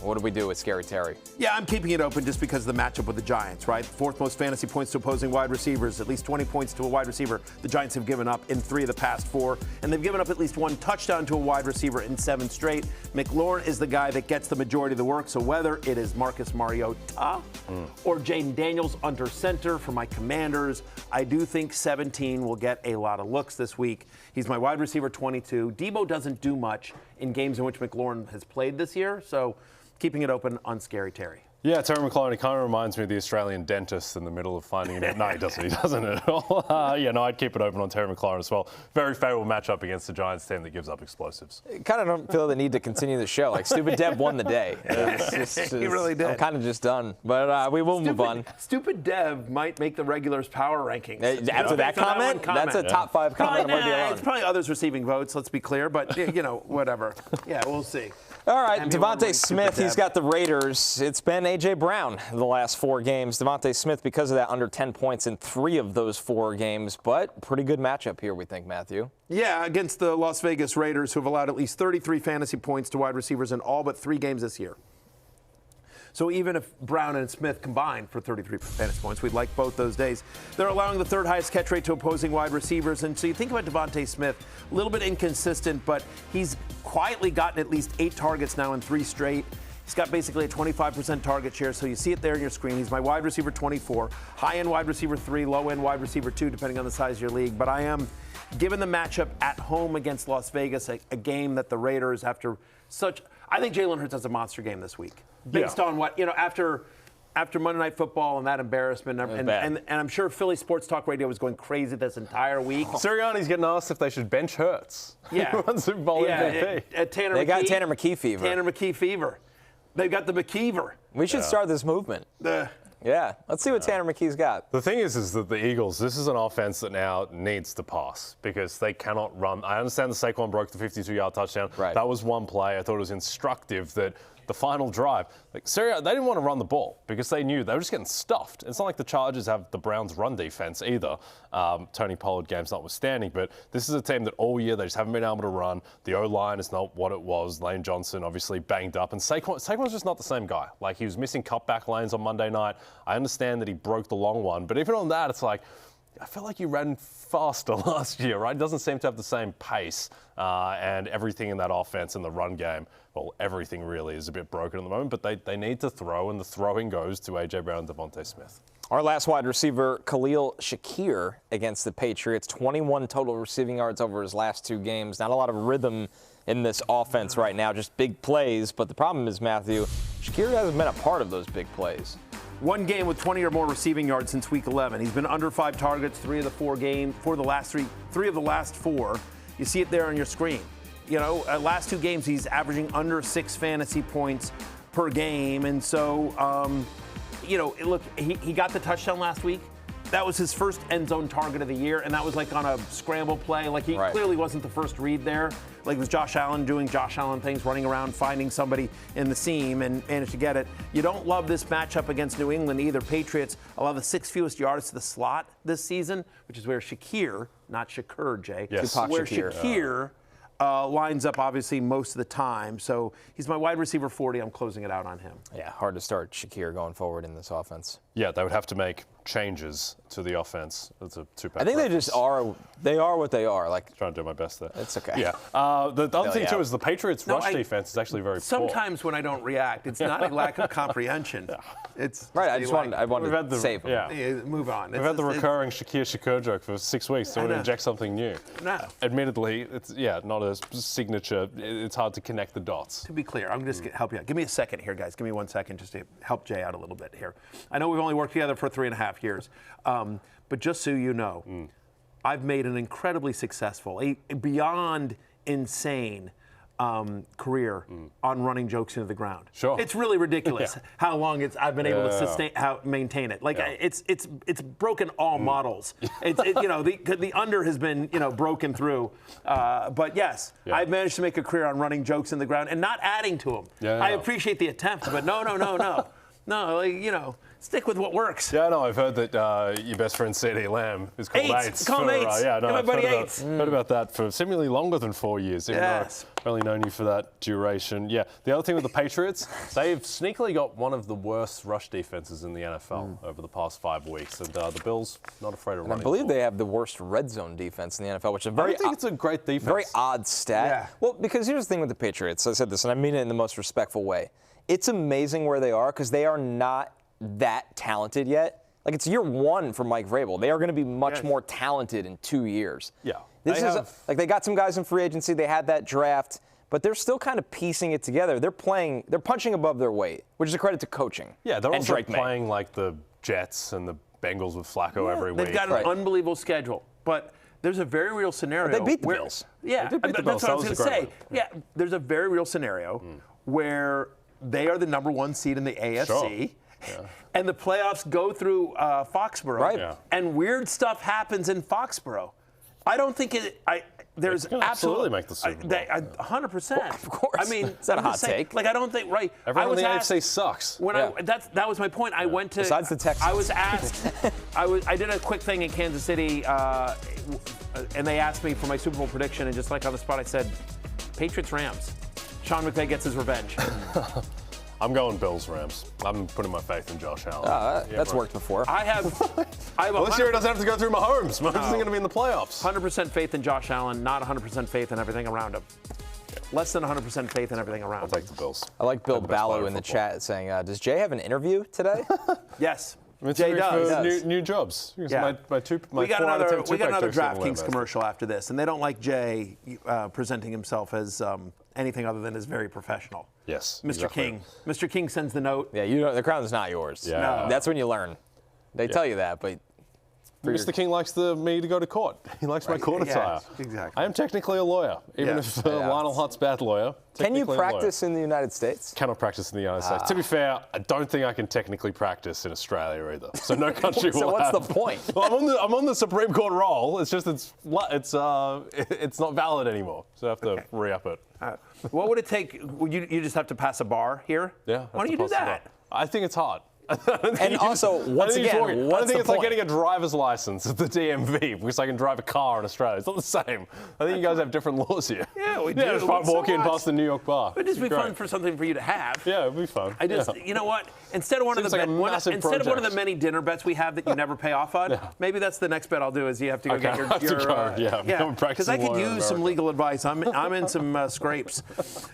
What do we do with Scary Terry? Yeah, I'm keeping it open just because of the matchup with the Giants, right? 4th most fantasy points to opposing wide receivers, at least 20 points to a wide receiver. The Giants have given up in 3 of the past 4, and they've given up at least 1 touchdown to a wide receiver in 7 straight. McLaurin is the guy that gets the majority of the work, so whether it is Marcus Mariota or Jaden Daniels under center for my Commanders, I do think 17 will get a lot of looks this week. He's my wide receiver 22. Debo doesn't do much in games in which McLaurin has played this year, so keeping it open on Scary Terry. Yeah, Terry McLaurin, he kind of reminds me of the Australian dentist in the middle of finding it. No, he doesn't. He doesn't at all. I'd keep it open on Terry McLaurin as well. Very favourable matchup against the Giants team that gives up explosives. Kind of don't feel the need to continue the show. Like, Stupid Dev won the day. He really did. I'm kind of just done. But we will move on. Stupid Dev might make the regulars' power rankings. After that comment, that's a top 5 comment. It's probably others receiving votes, let's be clear. But, whatever. Yeah, we'll see. All right, DeVonta Smith, he's got the Raiders. It's been A.J. Brown the last 4 games. DeVonta Smith, because of that, under 10 points in 3 of those 4 games. But pretty good matchup here, we think, Matthew. Yeah, against the Las Vegas Raiders, who have allowed at least 33 fantasy points to wide receivers in all but 3 games this year. So even if Brown and Smith combine for 33 fantasy points, we'd like both those days. They're allowing the 3rd highest catch rate to opposing wide receivers. And so you think about DeVonta Smith, a little bit inconsistent, but he's quietly gotten at least 8 targets now in 3 straight. He's got basically a 25% target share, so you see it there in your screen. He's my wide receiver 24, high-end wide receiver 3, low-end wide receiver 2, depending on the size of your league. But I am, given the matchup at home against Las Vegas, a game that the Raiders, after such, I think Jalen Hurts has a monster game this week. Based on what, after Monday Night Football and that embarrassment, and I'm sure Philly Sports Talk Radio was going crazy this entire week. Sirianni's getting asked if they should bench Hurts. Yeah. Who won Super Bowl MVP. They got Tanner McKee fever. Tanner McKee fever. They've got the McKeever. We should start this movement. Yeah, let's see what Tanner McKee's got. The thing is that the Eagles, this is an offense that now needs to pass because they cannot run. I understand the Saquon broke the 52-yard touchdown. Right. That was one play. I thought it was instructive that the final drive, Syria, they didn't want to run the ball because they knew they were just getting stuffed. It's not like the Chargers have the Browns' run defense either, Tony Pollard games notwithstanding, but this is a team that all year they just haven't been able to run. The O-line is not what it was. Lane Johnson obviously banged up, and Saquon's just not the same guy. Like, he was missing cutback lanes on Monday night. I understand that he broke the long one, but even on that, it's like, I felt like you ran faster last year, right? It doesn't seem to have the same pace and everything in that offense in the run game. Well, everything really is a bit broken at the moment, but they need to throw, and the throwing goes to A.J. Brown and DeVonta Smith. Our last wide receiver, Khalill Shakir, against the Patriots. 21 total receiving yards over his last 2 games. Not a lot of rhythm in this offense right now, just big plays. But the problem is, Matthew, Shakir hasn't been a part of those big plays. 1 game with 20 or more receiving yards since week 11. He's been under 5 targets 3 of the 4 games, 4 of the last 3 of the last 4. You see it there on your screen. Last 2 games, he's averaging under 6 fantasy points per game. And so, look, he got the touchdown last week. That was his first end zone target of the year, and that was like on a scramble play. Like, he clearly wasn't the first read there. Like, it was Josh Allen doing Josh Allen things, running around, finding somebody in the seam, and managed to get it. You don't love this matchup against New England either. Patriots allow the 6th fewest yards to the slot this season, which is where Shakir, not Shakur, Jay, yes. where Shakir lines up, obviously, most of the time. So he's my wide receiver 40. I'm closing it out on him. Yeah, hard to start Shakir going forward in this offense. Yeah, they would have to make changes to the offense. That's a two-pack. I think reference. they just are. They are what they are. Like, trying to do my best there. It's okay. Yeah. The other thing too is the Patriots' rush defense is actually very poor. Sometimes when I don't react, it's not a lack of comprehension. It's right. I wanted to save him. Yeah. Move on. We've had the recurring Shakur joke for 6 weeks, so we're going to inject something new. No. Admittedly, it's not a signature. It's hard to connect the dots. To be clear, I'm just going to help you out. Give me a second here, guys. Give me 1 second just to help Jay out a little bit here. I know we've only worked together for 3.5 years, but just so you know, I've made an incredibly successful, beyond insane career on running jokes into the ground. Sure. It's really ridiculous how long I've been able to maintain it. Like, it's broken all models. The under has been broken through. But yes, I've managed to make a career on running jokes in the ground and not adding to them. I appreciate the attempt, but no. No, stick with what works. Yeah, no, I've heard that your best friend C.D. Lamb is called Eights. Call him Eights. I've buddy Eights. Heard about that for seemingly longer than 4 years. Even though I've only known you for that duration. Yeah, the other thing with the Patriots, they've sneakily got one of the worst rush defenses in the NFL over the past 5 weeks, and the Bills not afraid of running. I believe they have the worst red zone defense in the NFL, which is very. I think it's a great defense. Very odd stat. Yeah. Well, because here's the thing with the Patriots. I said this, and I mean it in the most respectful way. It's amazing where they are because they are not that talented yet. Like, it's year 1 for Mike Vrabel. They are going to be much more talented in 2 years. Yeah. They got some guys in free agency. They had that draft, but they're still kind of piecing it together. They're punching above their weight, which is a credit to coaching. Yeah, they're and also Drake playing like the Jets and the Bengals with Flacco every week. They've got an unbelievable schedule, but there's a very real scenario. But they beat the Bills. Yeah, They did beat the Bills. That's what I was going to say. Yeah, there's a very real scenario where they are the number 1 seed in the AFC. Sure. Yeah. And the playoffs go through Foxborough, Right. Yeah. and weird stuff happens in Foxborough. I don't think there's can absolutely make the Super Bowl. 100%. Well, of course. I mean, Is that a hot take? Like, I don't think, right. Everyone in the asked, AFC sucks. When that was my point. I went to. Besides the Texans. I was asked. I did a quick thing in Kansas City, and they asked me for my Super Bowl prediction, and just like on the spot, I said, Patriots Rams. Sean McVay gets his revenge. I'm going Bills-Rams. I'm putting my faith in Josh Allen. That's worked before. I have Well, this year it doesn't have to go through Mahomes. Mahomes isn't going to be in the playoffs. 100% faith in Josh Allen, not 100% faith in everything around him. Less than 100% faith in everything around I'll him. take the Bills. I like Bill They're the best player Ballo in in the football. chat saying, does Jay have an interview today? Yes. Jay does. New jobs. Yeah. My we got 4 out of 10 another two-pack jokes didn't DraftKings live. commercial after this, and they don't like Jay presenting himself as anything other than as very professional. Yes. Mr. exactly. King. Mr. King sends the note. Yeah, the crown is not yours. Yeah. No. That's when you learn. They tell you that, but Mr. King likes me to go to court. He likes my court Yeah, attire. exactly. I am technically a lawyer, even Yeah. if Lionel Hutt's bad lawyer. can you technically a lawyer. practice in the United States? Cannot practice in the United States. To be fair, I don't think I can technically practice in Australia either. So no country will So what's have. the point? Well, I'm on the Supreme Court roll. It's just it's not valid anymore. So I have to re-up it. What would it take? You just have to pass a bar here? Yeah. Why don't you do that? I think it's hard. And also, once again, I what's don't think the it's like point? getting a driver's license at the DMV because I can drive a car in Australia. It's not the same. I think you guys have different laws here. Yeah, we do. Yeah, just But so walking what? past the New York bar. It'd just be Great. fun for something for you to have. Yeah, it'd be fun. I just, Yeah. you know what? Instead of one of Seems the like a massive instead of one of the project. many dinner bets we have that you never pay off on, maybe that's the next bet I'll do. Is you have to go Okay, get I have to go, yeah, become a because practicing I could lawyer in use some America. legal advice. I'm in some scrapes.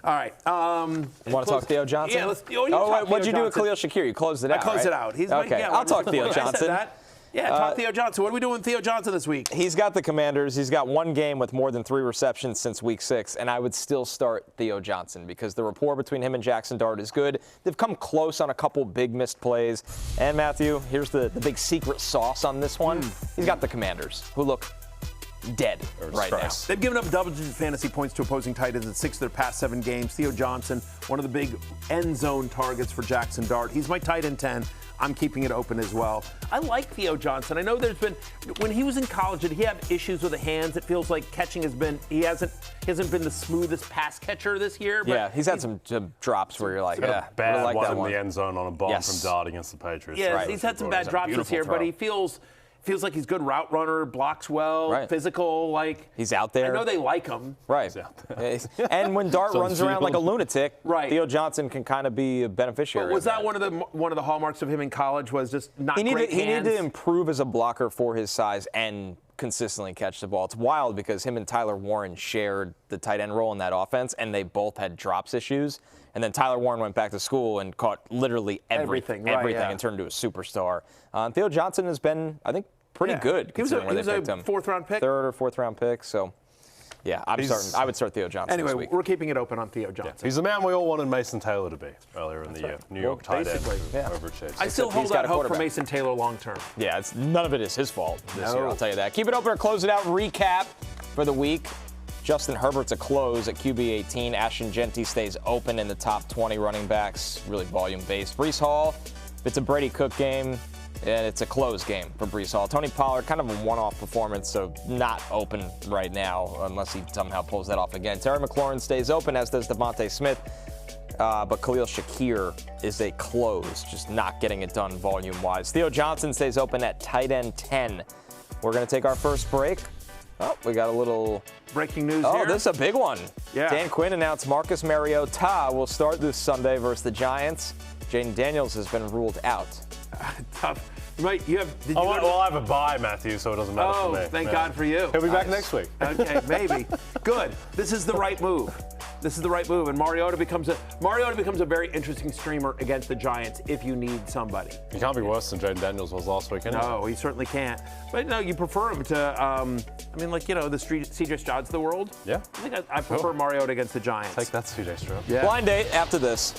All right. You want to talk Theo Johnson? Yeah, let's. What'd you do with Khalill Shakir? You closed it out. I closed right? it out. He's okay. yeah, I'll talk Theo I said Johnson. that. Yeah, talk Theo Johnson. What are we doing with Theo Johnson this week? He's got the Commanders. He's got one game with more than 3 receptions since week 6, and I would still start Theo Johnson because the rapport between him and Jaxson Dart is good. They've come close on a couple big missed plays. And Matthew, here's the big secret sauce on this one. He's got the Commanders, who look dead right now. They've given up double-digit fantasy points to opposing tight ends in 6 of their past 7 games. Theo Johnson, one of the big end zone targets for Jaxson Dart. He's my tight end 10. I'm keeping it open as well. I like Theo Johnson. I know there's been, when he was in college, did he have issues with the hands? It feels like catching has been, he hasn't been the smoothest pass catcher this year. But Yeah, he's had some drops where you're like, Got yeah, a bad like one that in one. the end zone on a bomb Yes. from Dart against the Patriots. yeah, Right. he's had some It bad was a drops this beautiful year, but throw. he feels like he's good route runner, blocks well, Right. physical, like. He's out there. I know they like him. Right. And when Dart Sounds runs around like a beautiful. lunatic, Right. Theo Johnson can kind of be a beneficiary. But was of that one of the hallmarks of him in college was just not He great needed hands? to improve as a blocker for his size and consistently catch the ball. It's wild because him and Tyler Warren shared the tight end role in that offense, and they both had drops issues. And then Tyler Warren went back to school and caught literally everything right, yeah. and turned into a superstar. Theo Johnson has been, I think, pretty good He was considering where they picked a him. 4th-round pick. 3rd or 4th round pick. So, yeah, I would start Theo Johnson this Anyway, week. we're keeping it open on Theo Johnson. He's the man we all wanted Mason Taylor to be earlier in the year. New York tight end basically, yeah. over Chiefs. I still Except hold he's got out a hope for quarterback. Mason Taylor long term. Yeah, none of it is his fault this year, No. I'll tell you that. Keep it open or close it out. Recap for the week. Justin Herbert's a close at QB 18. Ashton Jeanty stays open in the top 20 running backs, really volume-based. Breece Hall, if it's a Brady Cook game, and it's a close game for Breece Hall. Tony Pollard, kind of a one-off performance, so not open right now unless he somehow pulls that off again. Terry McLaurin stays open, as does DeVonta Smith. But Khalill Shakir is a close, just not getting it done volume-wise. Theo Johnson stays open at tight end 10. We're going to take our first break. Oh, we got a little Breaking news Oh, here. this is a big one. Yeah. Dan Quinn announced Marcus Mariota will start this Sunday versus the Giants. Jaden Daniels has been ruled out. Tough. You have. Did you go to- Well, I have a bye, Matthew, so it doesn't matter for me. Oh, thank God for you. He'll be back next week. Okay, maybe. Good. This is the right move. This is the right move, and Mariota becomes a very interesting streamer against the Giants if you need somebody. He can't be worse than Jaden Daniels was last week. Anyway. No, he certainly can't. But no, you prefer him to, the C.J. Strouds of the world. Yeah. I think I prefer Mariota against the Giants. Take that, C.J. Stroud. Yeah. Blind date after this.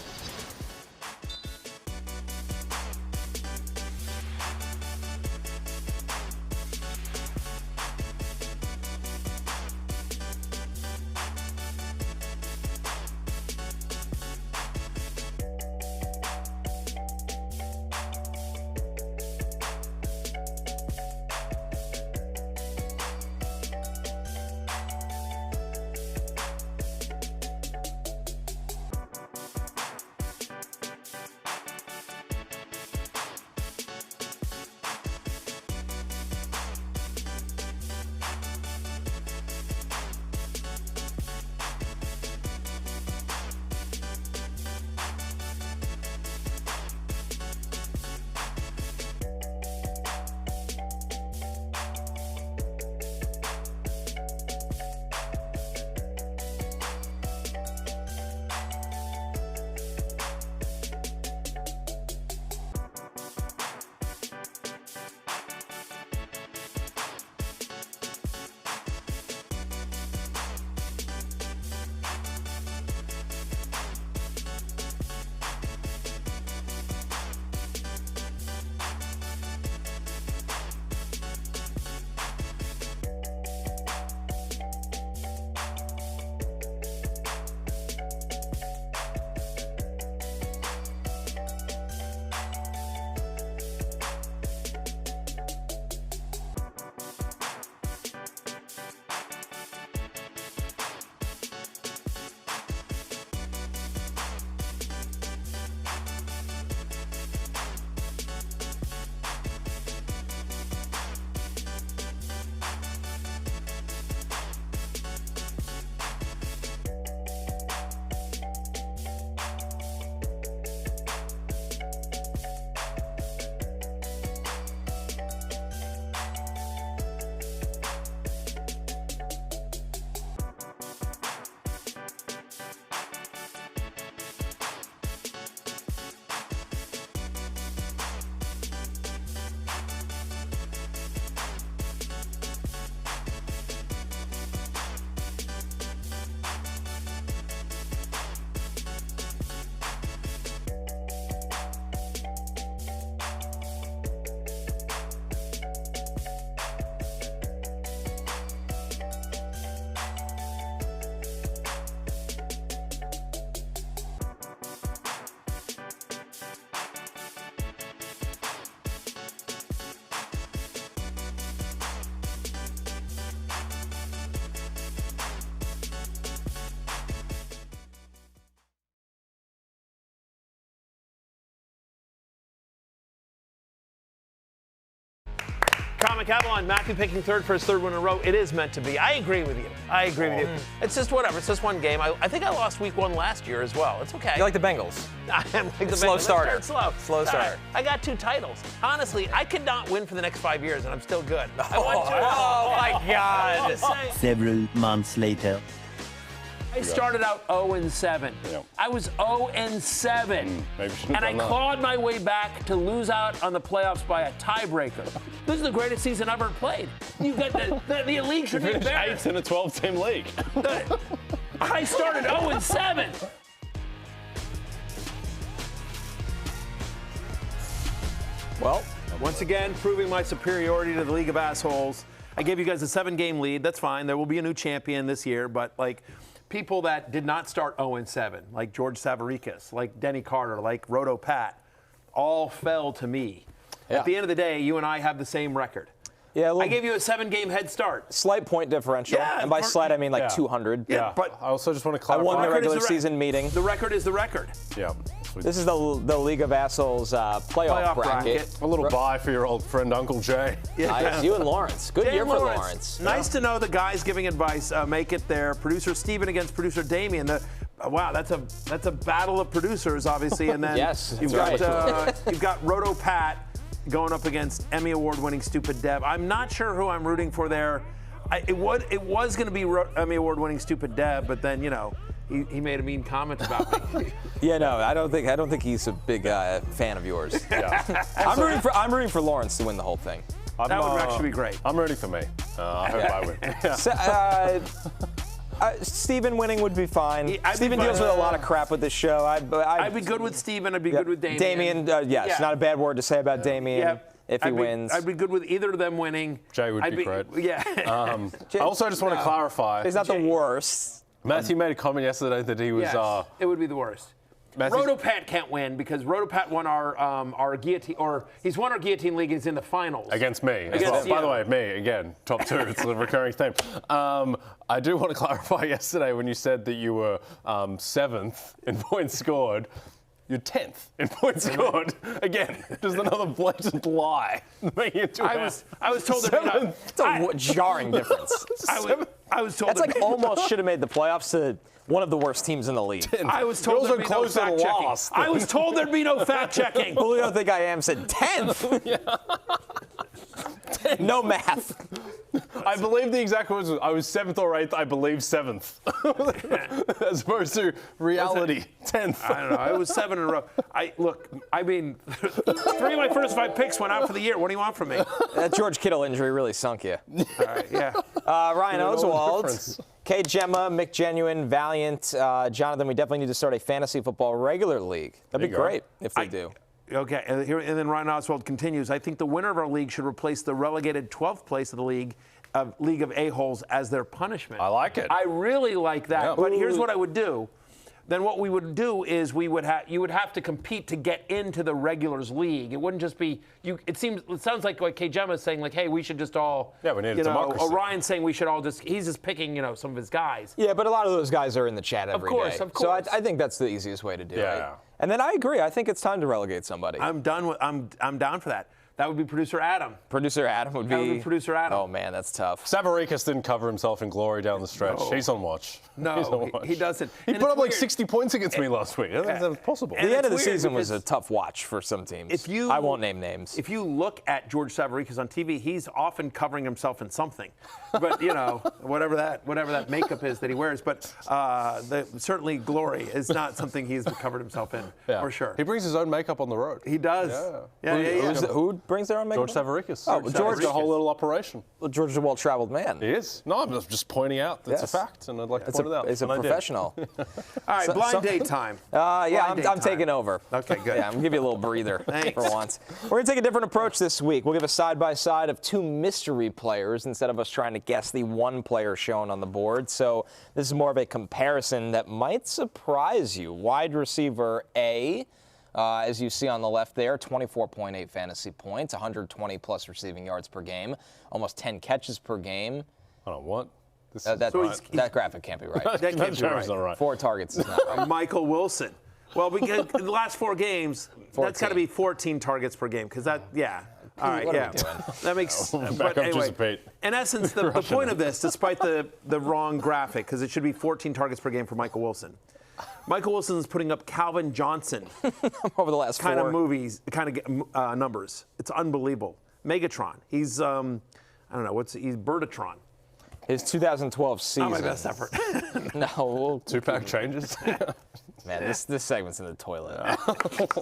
Comic Avalon, Matthew picking third for his third win in a row. It is meant to be. I agree with you. It's just whatever. It's just one game. I think I lost week 1 last year as well. It's okay. You like the Bengals? I am like the slow Bengals. starter. Slow starter. I got 2 titles. Honestly, I could not win for the next 5 years, and I'm still good. Oh my God. Several months later. I started out 0-7. Yep. I was 0-7. Maybe you shouldn't and I have done that. clawed my way back to lose out on the playoffs by a tiebreaker. This is the greatest season I've ever played. You got the league should be Finished embarrassed. 8th in a 12-team league. I started 0-7. Well, Once again, proving my superiority to the League of Assholes. I gave you guys a 7-game lead. That's fine. There will be a new champion this year, but like people that did not start 0-7, like George Savaricas, like Denny Carter, like Roto Pat, all fell to me. Yeah. At the end of the day, you and I have the same record. yeah, I gave you a 7-game head start. slight point differential. Yeah, and by slight, I mean like yeah. 200. Yeah, but I also just want to I clarify. won the record is regular the season meeting. The record is the record. Yeah. This is the League of Assholes playoff bracket. A little bye for your old friend Uncle Jay. Nice. You and Lawrence. Good Dan year for Lawrence. Nice to know the guys giving advice make it there. Producer Steven against producer Damien. Wow, that's a battle of producers, obviously. And then Yes, you've that's got you've got Roto Pat going up against Emmy Award-winning Stupid Deb. I'm not sure who I'm rooting for there. It was going to be Emmy Award-winning Stupid Deb, but then he made a mean comment about me. Yeah, no, I don't think he's a big fan of yours. Yeah. I'm rooting for Lawrence to win the whole thing. That would actually be great. I'm rooting for me. I hope I win. Steven winning would be fine. I'd be Steven fine. deals with a lot of crap with this show. I'd be good with Steven. I'd be good with Damien. Yes, Yeah. not a bad word to say about Damien if he wins. I'd be good with either of them winning. Jay would be great. Yeah. I also just want to clarify. He's not the worst. Matthew made a comment yesterday that he was. Yes, it would be the worst. Rotopat can't win because Rotopat won our guillotine, or he's won our guillotine league. He's in the finals against me. Against you. By the way, me again, top 2. It's a recurring theme. I do want to clarify yesterday when you said that you were 7th in points scored. You're 10th in points scored. Again, just another blatant lie. I was told that. It's a jarring difference. I was told that's like almost should have made the playoffs to one of the worst teams in the league. I was told there'd be no fact checking. I was told there'd be no fact checking. Who do you think I am? Said 10th. No math. I believe the exact words was I was 7th or 8th. I believe 7th, as opposed to reality 10th. I don't know. I was 7 in a row. I mean, 3 of my first 5 picks went out for the year. What do you want from me? That George Kittle injury really sunk you. All right, yeah. Ryan Oswald, K. Gemma, Mick Genuine, Valiant, Jonathan. We definitely need to start a fantasy football regular league. That'd be great if they do. Okay, and then Ryan Oswald continues. I think the winner of our league should replace the relegated 12th place of the league of A-holes as their punishment. I like it. I really like that. Yeah. But here's what I would do. Then what we would do is you would have to compete to get into the regulars league. It wouldn't just be you. It sounds like K. Gemma is saying hey, we should just all we need a democracy. Orion's saying we should all he's just picking some of his guys. Yeah, but a lot of those guys are in the chat every day. Of course. So I think that's the easiest way to do it. Yeah. And then I agree. I think it's time to relegate somebody. I'm down for that. That would be producer Adam. Producer Adam would be. That would be producer Adam. Oh man, that's tough. Savaricas didn't cover himself in glory down the stretch. No. He's on watch. No, He's on watch. he doesn't. He And put up it's like weird. 60 points against me last week. I don't think that was possible. And The end of the it's weird season was a because tough watch for some teams. if I won't name names. If you look at George Savaricas on TV, he's often covering himself in something, but whatever that makeup is that he wears. But certainly glory is not something he's covered himself in for sure. He brings his own makeup on the road. He does. Yeah. Who brings their own makeup? George Savaricas. Oh, George got a whole little operation. Well, George is a well-traveled man. He is. No, I'm just pointing out that's Yes. a fact, and I'd like to point it out. He's a professional. All right, blind date time. I'm taking over. Okay, good. Yeah, I'm going to give you a little breather for once. We're going to take a different approach this week. We'll give a side-by-side of 2 mystery players instead of us trying to guess the one player shown on the board. So this is more of a comparison that might surprise you. Wide receiver A, as you see on the left there, 24.8 fantasy points, 120-plus receiving yards per game, almost 10 catches per game. Hold on, what? That graphic can't be right. That can't be right. Not right. 4 targets is not right. Michael Wilson. Well, because in the last 4 games, that's got to be 14 targets per game, because All right, what are yeah. we doing? That makes. Back But up anyway, just a bit. in essence, the point of this, despite the wrong graphic, because it should be 14 targets per game for Michael Wilson. Michael Wilson is putting up Calvin Johnson Over the last 4. kind of numbers. It's unbelievable. Megatron. He's I don't know he's Bertatron. His 2012 season. Not my best effort. No. 2-pack changes. Man, this segment's in the toilet.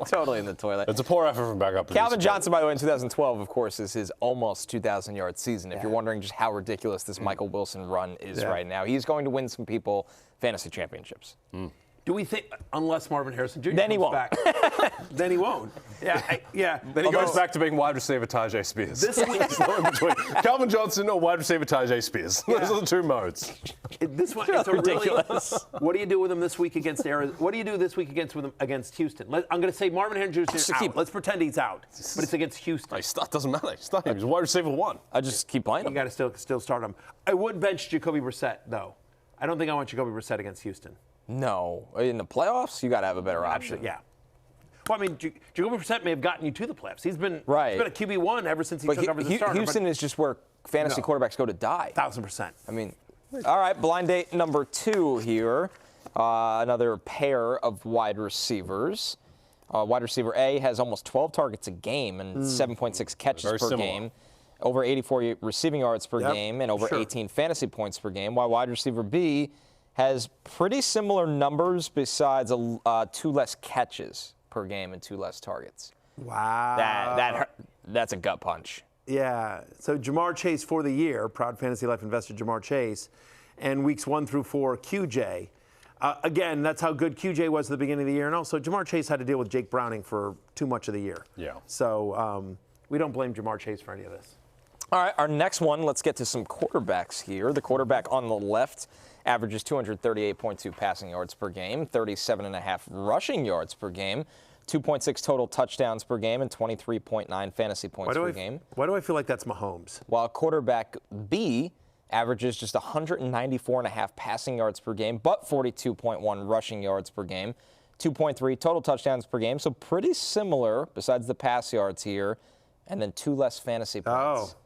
Totally in the toilet. It's a poor effort from back up. Calvin Johnson, by the way, in 2012, of course, is his almost 2,000-yard season. If you're wondering just how ridiculous this Michael Wilson run is right now, he's going to win some people fantasy championships. Do we think, unless Marvin Harrison Jr. Then he comes won't. back, then he won't. Yeah. Then he goes back to being wide receiver Tajay Spears. This week, It's not in between. Calvin Johnson or wide receiver Tajay Spears. Those are the 2 modes. this one it's ridiculous. Really, what do you do with him this week against Arizona? What do you do this week against Houston? I'm going to say Marvin Harrison Jr. is out. Let's pretend he's out, but it's against Houston. It doesn't matter. He's not him. He's wide receiver 1. I just keep playing You him. got to still start him. I would bench Jacoby Brissett though. I don't think I want Jacoby Brissett against Houston. No. In the playoffs, you got to have a better option. Yeah. Well, I mean, Jacoby Brissett may have gotten you to the playoffs. He's been Right. He's been a QB1 ever since he But took over the starter. Houston is just where fantasy quarterbacks go to die. 1,000%. I mean, all right, blind date number 2 here. Another pair of wide receivers. Wide receiver A has almost 12 targets a game and 7.6 catches per similar. game, over 84 receiving yards per game, and over 18 fantasy points per game, while wide receiver B has pretty similar numbers besides 2 less catches per game and 2 less targets. Wow. That's a gut punch. Yeah. So Jamar Chase for the year, proud fantasy life investor Jamar Chase, and weeks 1 through 4, QJ. Again, that's how good QJ was at the beginning of the year. And also, Jamar Chase had to deal with Jake Browning for too much of the year. Yeah. So we don't blame Jamar Chase for any of this. All right, our next one, let's get to some quarterbacks here. The quarterback on the left averages 238.2 passing yards per game, 37.5 rushing yards per game, 2.6 total touchdowns per game, and 23.9 fantasy points per game. Why do I feel like that's Mahomes? While quarterback B averages just 194.5 passing yards per game, but 42.1 rushing yards per game, 2.3 total touchdowns per game. So pretty similar, besides the pass yards here, and then 2 less fantasy points. Oh.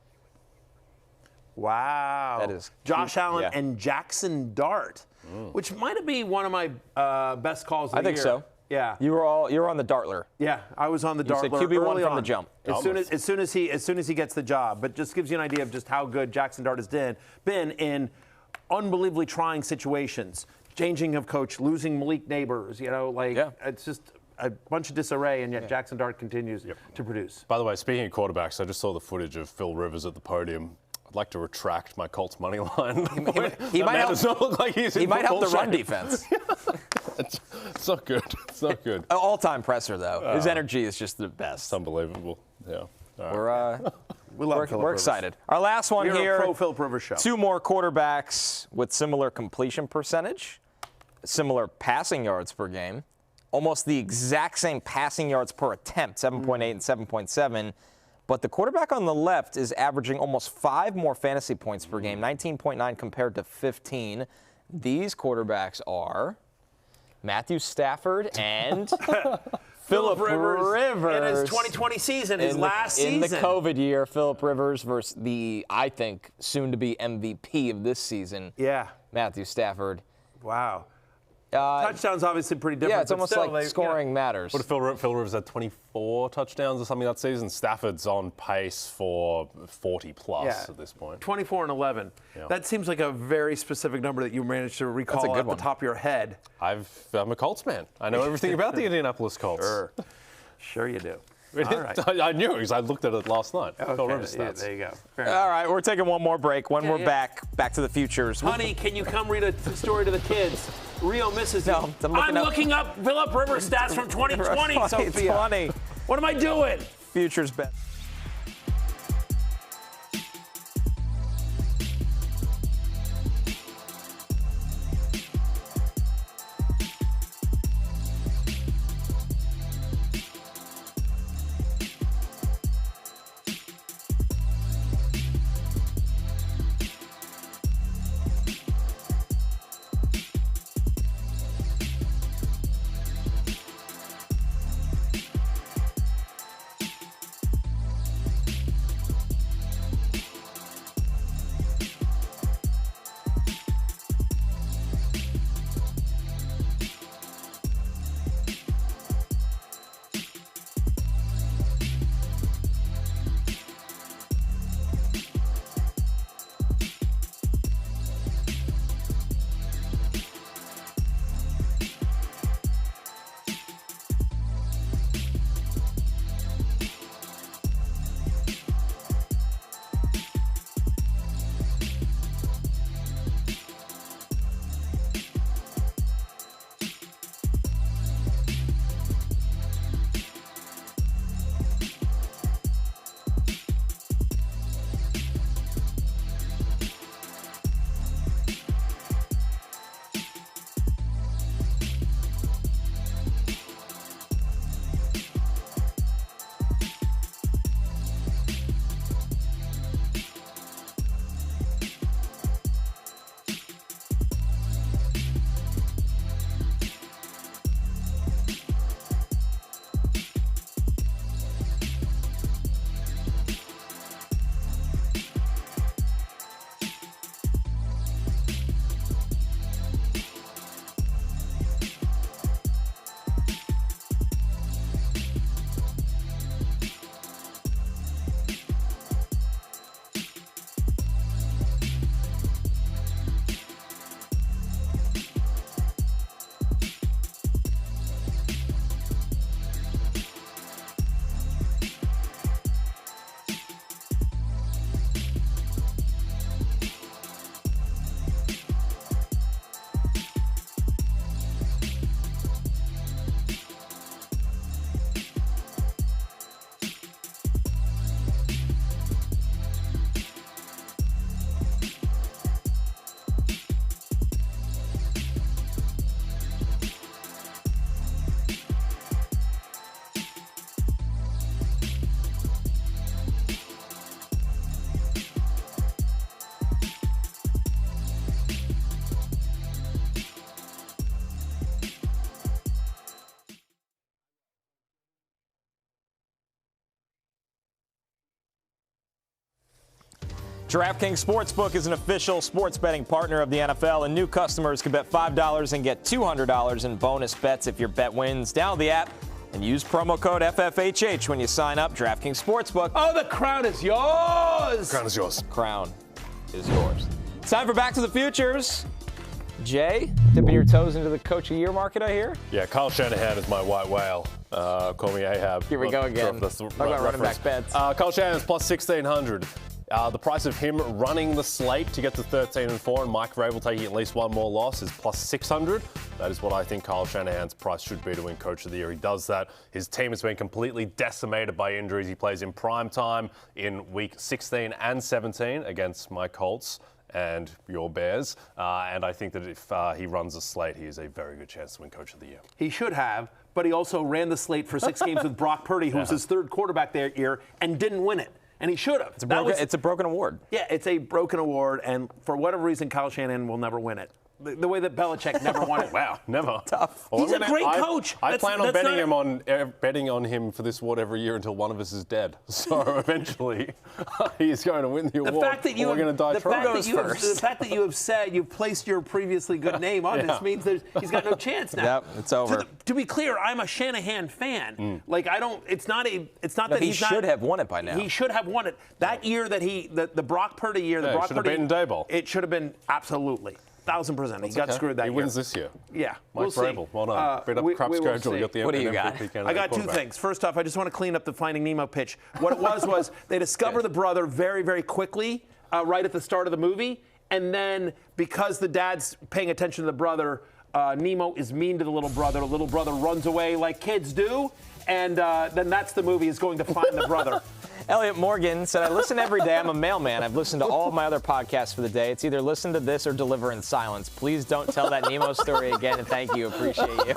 Wow. That is Josh cute. Allen Yeah. and Jaxson Dart, which might be one of my best calls of the year. I think so. Yeah. You were on the Dartler. Yeah, I was on the You said Dartler QB1 early from on. the jump. As soon as he gets the job, but just gives you an idea of just how good Jaxson Dart has been in unbelievably trying situations, changing of coach, losing Malik Neighbors. It's just a bunch of disarray, and yet Jaxson Dart continues to produce. By the way, speaking of quarterbacks, I just saw the footage of Phil Rivers at the podium. I'd like to retract my Colts money line. He might help. Does not look like he's in He might help the football run shape. defense. It's not good. It's not good. All-time presser though. His energy is just the best. It's unbelievable. Yeah. All right. We're excited. Our last one We're here. a pro Philip Rivers show. 2 more quarterbacks with similar completion percentage, similar passing yards per game, almost the exact same passing yards per attempt, 7.8 and 7.7. But the quarterback on the left is averaging almost 5 more fantasy points per game, 19.9 compared to 15. These quarterbacks are Matthew Stafford and Philip Rivers. In his 2020 season, his last season. In the COVID year, Philip Rivers versus the, I think, soon-to-be MVP of this season, Yeah. Matthew Stafford. Wow. Touchdowns obviously pretty different. Yeah, it's but almost still, like scoring matters. What if Phil Rivers had 24 touchdowns or something that season? Stafford's on pace for 40 plus at this point. 24 and 11. Yeah. That seems like a very specific number that you managed to recall good at one. the top of your head. I'm a Colts man. I know everything about the Indianapolis Colts. Sure you do. All right. I knew it because I looked at it last night. Okay, Phil Rivers yeah, stats. there you go. All right, we're taking one more break. When we're back to the futures. Honey, can you come read a story to the kids? Rio misses you. No, I'm looking up Philip Rivers stats from 2020, Sophia. 2020. What am I doing? Futures bet. DraftKings Sportsbook is an official sports betting partner of the NFL, and new customers can bet $5 and get $200 in bonus bets if your bet wins. Download the app and use promo code FFHH when you sign up. DraftKings Sportsbook. Oh, the crown is yours. Crown is yours. Crown is yours. It's time for Back to the Futures. Jay, dipping your toes into the Coach of the Year market, I hear? Yeah, Kyle Shanahan is my white whale. Call me Ahab. Here we go again. Talk about running back bets. Kyle Shanahan is plus 1,600. The price of him running the slate to get to 13-4 and Mike Vrabel taking at least one more loss is plus 600. That is what I think Kyle Shanahan's price should be to win Coach of the Year. He does that. His team has been completely decimated by injuries. He plays in prime time in week 16 and 17 against my Colts and your Bears. And I think that if he runs a slate, he has a very good chance to win Coach of the Year. He should have, but he also ran the slate for 6 games with Brock Purdy, who was his third quarterback that year, and didn't win it. And he should have. It's a broken award. Yeah, it's a broken award, and for whatever reason, Kyle Shanahan will never win it. The way that Belichick never won it. Wow, never. Tough. Well, He's a great coach. I plan on betting on him for this award every year until one of us is dead. So eventually, he's going to win the award. The fact that you we're going to die trying. The fact that you have said you've placed your previously good name on this means he's got no chance now. Yep, it's over. To be clear, I'm a Shanahan fan. Like I don't. It's not that he should have won it by now. He should have won it that year that the Brock Purdy year. The Brock should have Purdy beaten Daboll. It should have been absolutely. 1,000%. He got screwed that year. He wins this year. Yeah, Mike Vrabel. Well done. Beat up Crap schedule. You got the What do you got? I got two things. First off, I just want to clean up the Finding Nemo pitch. What it was they discover the brother very, very quickly, right at the start of the movie, and then because the dad's paying attention to the brother, Nemo is mean to the little brother. The little brother runs away like kids do, and then that's the movie is going to find the brother. Elliot Morgan said, I listen every day. I'm a mailman. I've listened to all of my other podcasts for the day. It's either listen to this or deliver in silence. Please don't tell that Nemo story again, and thank you. Appreciate you.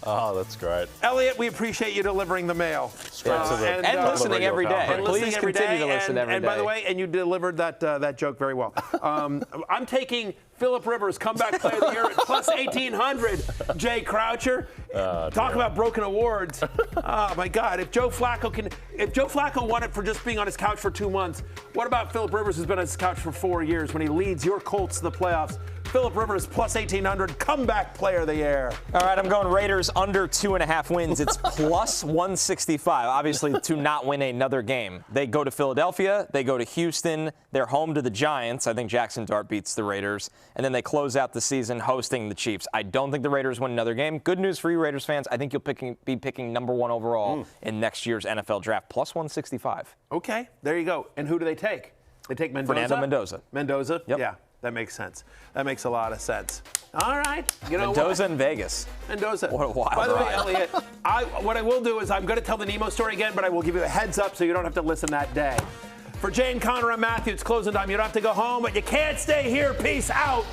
Oh, that's great. Elliot, we appreciate you delivering the mail. And listening every day. Please continue to listen every day. And by the way, you delivered that joke very well. I'm taking Phillip Rivers, comeback player of the year at plus 1,800. Jay Croucher. Talk about broken awards. Oh my God! If Joe Flacco won it for just being on his couch for 2 months, what about Phillip Rivers, who's been on his couch for 4 years when he leads your Colts to the playoffs? Phillip Rivers plus 1,800, comeback player of the year. All right, I'm going Raiders under 2.5 wins. It's plus 165, obviously, to not win another game. They go to Philadelphia. They go to Houston. They're home to the Giants. I think Jaxson Dart beats the Raiders. And then they close out the season hosting the Chiefs. I don't think the Raiders win another game. Good news for you, Raiders fans. I think you'll be picking number 1 overall in next year's NFL draft, plus 165. Okay, there you go. And who do they take? They take Mendoza? Fernando Mendoza. Mendoza? Yep. Yeah, that makes sense. That makes a lot of sense. All right. You know Mendoza what? in Vegas. Mendoza. What a wild By the way, ride. Elliot, what I will do is I'm going to tell the Nemo story again, but I will give you a heads up so you don't have to listen that day. For Jane, Connor, and Matthew, it's closing time. You don't have to go home, but you can't stay here. Peace out.